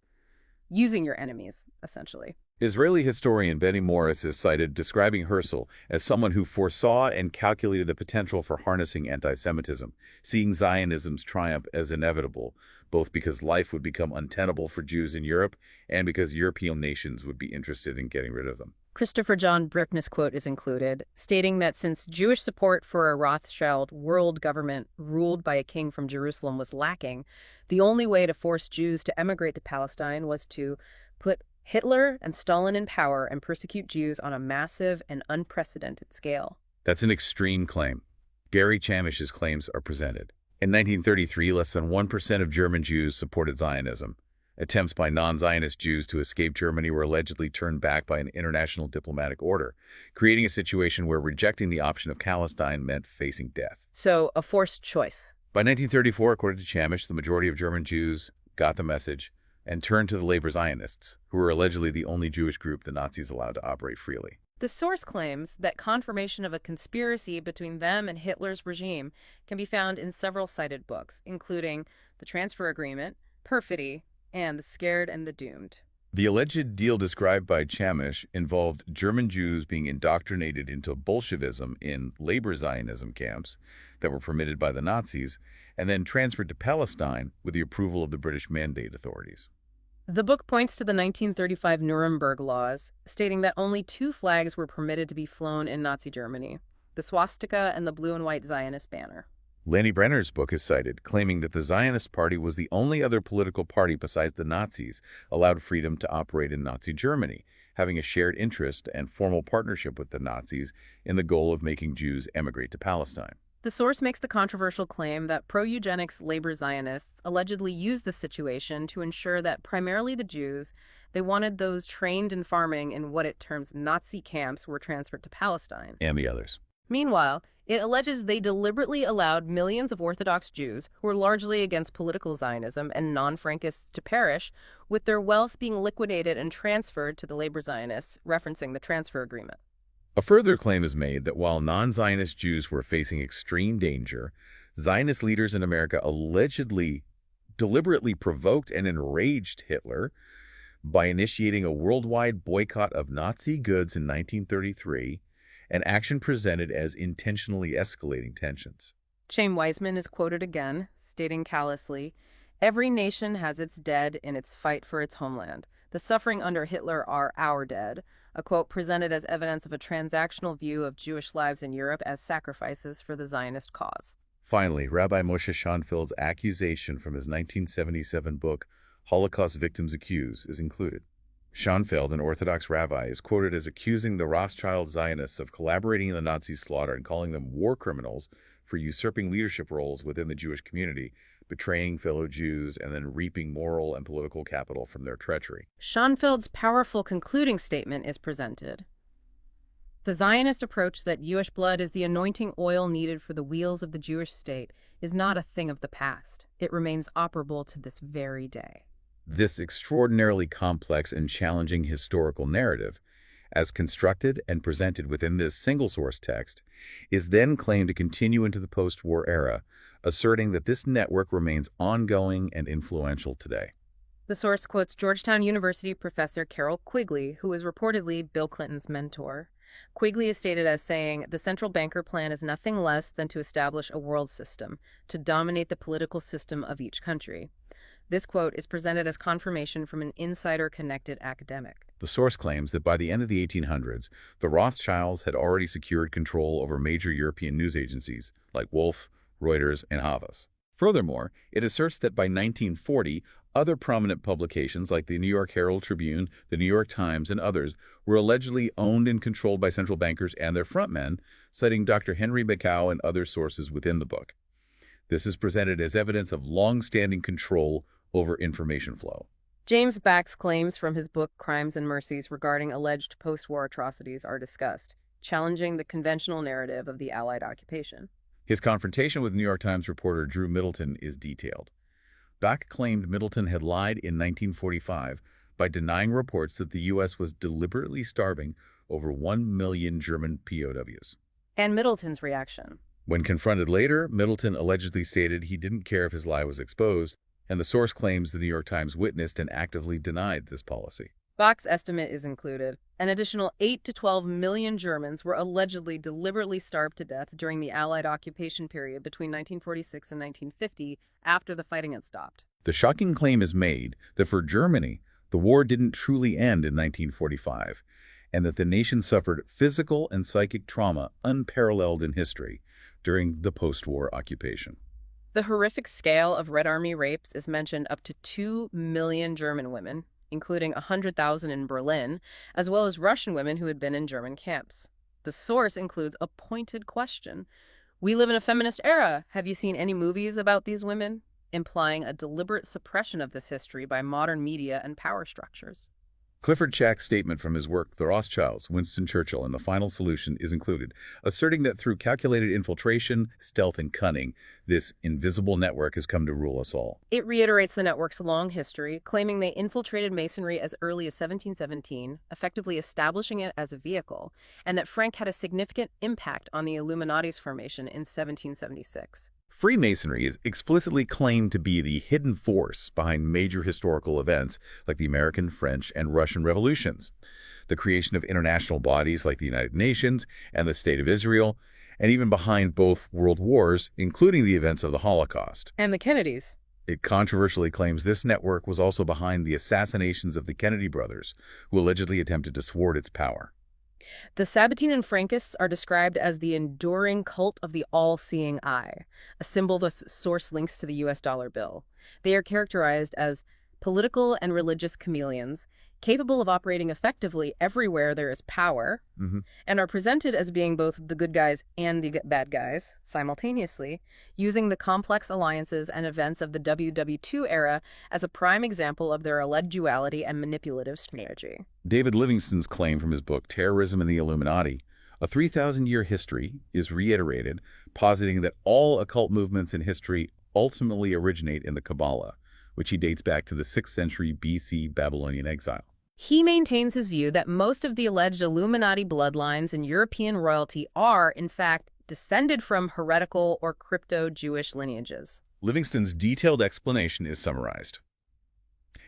A: Using your enemies, essentially.
B: Israeli historian Benny Morris is cited describing Herzl as someone who foresaw and calculated the potential for harnessing anti-Semitism, seeing Zionism's triumph as inevitable, both because life would become untenable for Jews in Europe and because European nations would be interested in getting rid of them.
A: Christopher John Brickness' quote is included, stating that since Jewish support for a Rothschild world government ruled by a king from Jerusalem was lacking, the only way to force Jews to emigrate to Palestine was to put Hitler and Stalin in power and persecute Jews on a massive and unprecedented scale.
B: That's an extreme claim. Gary Chamish's claims are presented. In 1933, less than 1% of German Jews supported Zionism. Attempts by non-Zionist Jews to escape Germany were allegedly turned back by an international diplomatic order, creating a situation where rejecting the option of Palestine meant facing death.
A: So, a forced choice.
B: By 1934, according to Chamish, the majority of German Jews got the message and turned to the labor Zionists, who were allegedly the only Jewish group the Nazis allowed to operate freely.
A: The source claims that confirmation of a conspiracy between them and Hitler's regime can be found in several cited books, including The Transfer Agreement, Perfidy, and The Scared and the Doomed.
B: The alleged deal described by Chamish involved German Jews being indoctrinated into Bolshevism in labor Zionism camps that were permitted by the Nazis, and then transferred to Palestine with the approval of the British Mandate authorities.
A: The book points to the 1935 Nuremberg laws, stating that only two flags were permitted to be flown in Nazi Germany, the swastika and the blue and white Zionist banner.
B: Lanny Brenner's book is cited, claiming that the Zionist Party was the only other political party besides the Nazis allowed freedom to operate in Nazi Germany, having a shared interest and formal partnership with the Nazis in the goal of making Jews emigrate to Palestine.
A: The source makes the controversial claim that pro-eugenics labor Zionists allegedly used the situation to ensure that primarily the Jews, they wanted those trained in farming in what it terms Nazi camps, were transferred to Palestine.
B: And the others.
A: Meanwhile, it alleges they deliberately allowed millions of Orthodox Jews, who were largely against political Zionism and non-Frankists, to perish, with their wealth being liquidated and transferred to the labor Zionists, referencing the transfer agreement.
B: A further claim is made that while non-Zionist Jews were facing extreme danger, Zionist leaders in America allegedly deliberately provoked and enraged Hitler by initiating a worldwide boycott of Nazi goods in 1933, an action presented as intentionally escalating tensions.
A: Chaim Weizmann is quoted again, stating callously, "Every nation has its dead in its fight for its homeland. The suffering under Hitler are our dead," a quote presented as evidence of a transactional view of Jewish lives in Europe as sacrifices for the Zionist cause.
B: Finally, Rabbi Moshe Schonfeld's accusation from his 1977 book, Holocaust Victims Accused, is included. Schonfeld, an Orthodox rabbi, is quoted as accusing the Rothschild Zionists of collaborating in the Nazi slaughter and calling them war criminals for usurping leadership roles within the Jewish community, betraying fellow Jews, and then reaping moral and political capital from their treachery.
A: Schonfeld's powerful concluding statement is presented. The Zionist approach that Jewish blood is the anointing oil needed for the wheels of the Jewish state is not a thing of the past. It remains operable to this very day.
B: This extraordinarily complex and challenging historical narrative, as constructed and presented within this single-source text, is then claimed to continue into the post-war era, asserting that this network remains ongoing and influential today.
A: The source quotes Georgetown University professor Carol Quigley, who is reportedly Bill Clinton's mentor. Quigley is stated as saying, "The central banker plan is nothing less than to establish a world system, to dominate the political system of each country." This quote is presented as confirmation from an insider-connected academic.
B: The source claims that by the end of the 1800s, the Rothschilds had already secured control over major European news agencies like Wolff, Reuters, and Havas. Furthermore, it asserts that by 1940, other prominent publications like the New York Herald Tribune, the New York Times, and others were allegedly owned and controlled by central bankers and their frontmen, citing Dr. Henry Bacow and other sources within the book. This is presented as evidence of long-standing control over information flow.
A: James Back's claims from his book Crimes and Mercies regarding alleged post-war atrocities are discussed, challenging the conventional narrative of the Allied occupation.
B: His confrontation with New York Times reporter Drew Middleton is detailed. Back claimed Middleton had lied in 1945 by denying reports that the U.S. was deliberately starving over 1 million German POWs.
A: And Middleton's reaction.
B: When confronted later, Middleton allegedly stated he didn't care if his lie was exposed, and the source claims the New York Times witnessed and actively denied this policy.
A: Bach's estimate is included. An additional 8 to 12 million Germans were allegedly deliberately starved to death during the Allied occupation period between 1946 and 1950, after the fighting had stopped.
B: The shocking claim is made that for Germany, the war didn't truly end in 1945, and that the nation suffered physical and psychic trauma unparalleled in history during the post-war occupation.
A: The horrific scale of Red Army rapes is mentioned up to 2 million German women, including 100,000 in Berlin, as well as Russian women who had been in German camps. The source includes a pointed question. We live in a feminist era. Have you seen any movies about these women? Implying a deliberate suppression of this history by modern media and power structures.
B: Clifford Chapman's statement from his work, The Rothschilds, Winston Churchill, and the Final Solution is included, asserting that through calculated infiltration, stealth, and cunning, this invisible network has come to rule us all.
A: It reiterates the network's long history, claiming they infiltrated Masonry as early as 1717, effectively establishing it as a vehicle, and that Frank had a significant impact on the Illuminati's formation in 1776.
B: Freemasonry is explicitly claimed to be the hidden force behind major historical events like the American, French, and Russian revolutions, the creation of international bodies like the United Nations and the State of Israel, and even behind both world wars, including the events of the Holocaust.
A: And the Kennedys.
B: It controversially claims this network was also behind the assassinations of the Kennedy brothers, who allegedly attempted to thwart its power.
A: The Sabbatian and Frankists are described as the enduring cult of the all-seeing eye, a symbol the source links to the U.S. dollar bill. They are characterized as political and religious chameleons, capable of operating effectively everywhere there is power, and are presented as being both the good guys and the bad guys simultaneously, using the complex alliances and events of the WW2 era as a prime example of their alleged duality and manipulative strategy.
B: David Livingston's claim from his book, Terrorism and the Illuminati, a 3,000-year history, is reiterated, positing that all occult movements in history ultimately originate in the Kabbalah, which he dates back to the 6th century BC Babylonian exile.
A: He maintains his view that most of the alleged Illuminati bloodlines in European royalty are, in fact, descended from heretical or crypto-Jewish lineages.
B: Livingston's detailed explanation is summarized.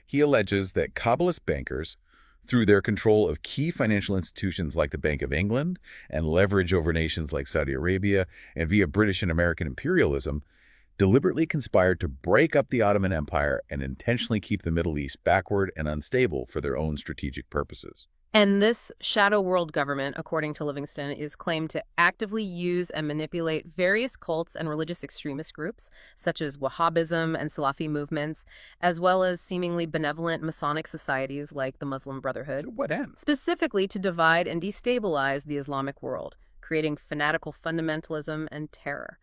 B: He alleges that Kabbalist bankers, through their control of key financial institutions like the Bank of England and leverage over nations like Saudi Arabia and via British and American imperialism, deliberately conspired to break up the Ottoman Empire and intentionally keep the Middle East backward and unstable for their own strategic purposes.
A: And this shadow world government, according to Livingston, is claimed to actively use and manipulate various cults and religious extremist groups, such as Wahhabism and Salafi movements, as well as seemingly benevolent Masonic societies like the Muslim Brotherhood.
B: To what end?
A: Specifically to divide and destabilize the Islamic world, creating fanatical fundamentalism and terror.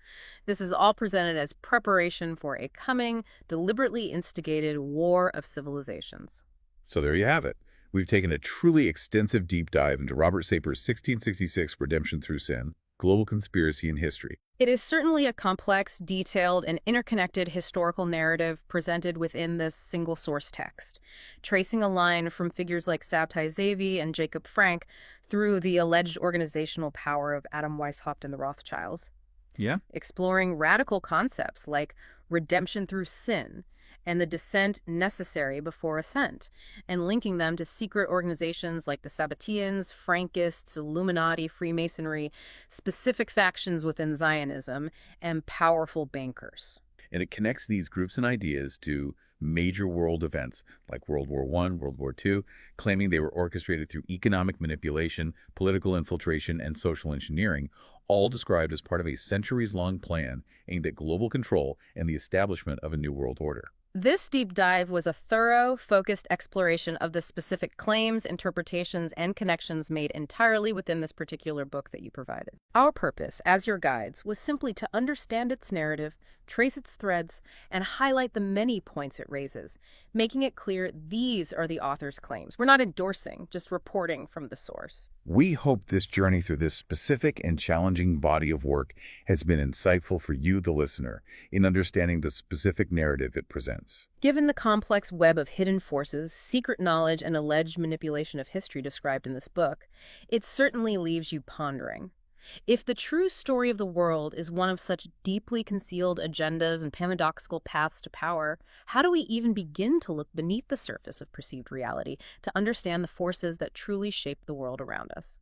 A: This is all presented as preparation for a coming, deliberately instigated war of civilizations.
B: So there you have it. We've taken a truly extensive deep dive into Robert Saper's 1666 Redemption Through Sin, Global Conspiracy and History.
A: It is certainly a complex, detailed, and interconnected historical narrative presented within this single source text, tracing a line from figures like Sabtai Zevi and Jacob Frank through the alleged organizational power of Adam Weishaupt and the Rothschilds.
B: Yeah?
A: Exploring radical concepts like redemption through sin and the descent necessary before ascent, and linking them to secret organizations like the Sabbatians, Frankists, Illuminati, Freemasonry, specific factions within Zionism, and powerful bankers.
B: And it connects these groups and ideas to major world events like World War I, World War II, claiming they were orchestrated through economic manipulation, political infiltration, and social engineering, all described as part of a centuries-long plan aimed at global control and the establishment of a new world order.
A: This deep dive was a thorough, focused exploration of the specific claims, interpretations, and connections made entirely within this particular book that you provided. Our purpose, as your guides, was simply to understand its narrative, trace its threads, and highlight the many points it raises, making it clear these are the author's claims. We're not endorsing, just reporting from the source.
B: We hope this journey through this specific and challenging body of work has been insightful for you, the listener, in understanding the specific narrative it presents.
A: Given the complex web of hidden forces, secret knowledge, and alleged manipulation of history described in this book, it certainly leaves you pondering. If the true story of the world is one of such deeply concealed agendas and paradoxical paths to power, how do we even begin to look beneath the surface of perceived reality to understand the forces that truly shape the world around us?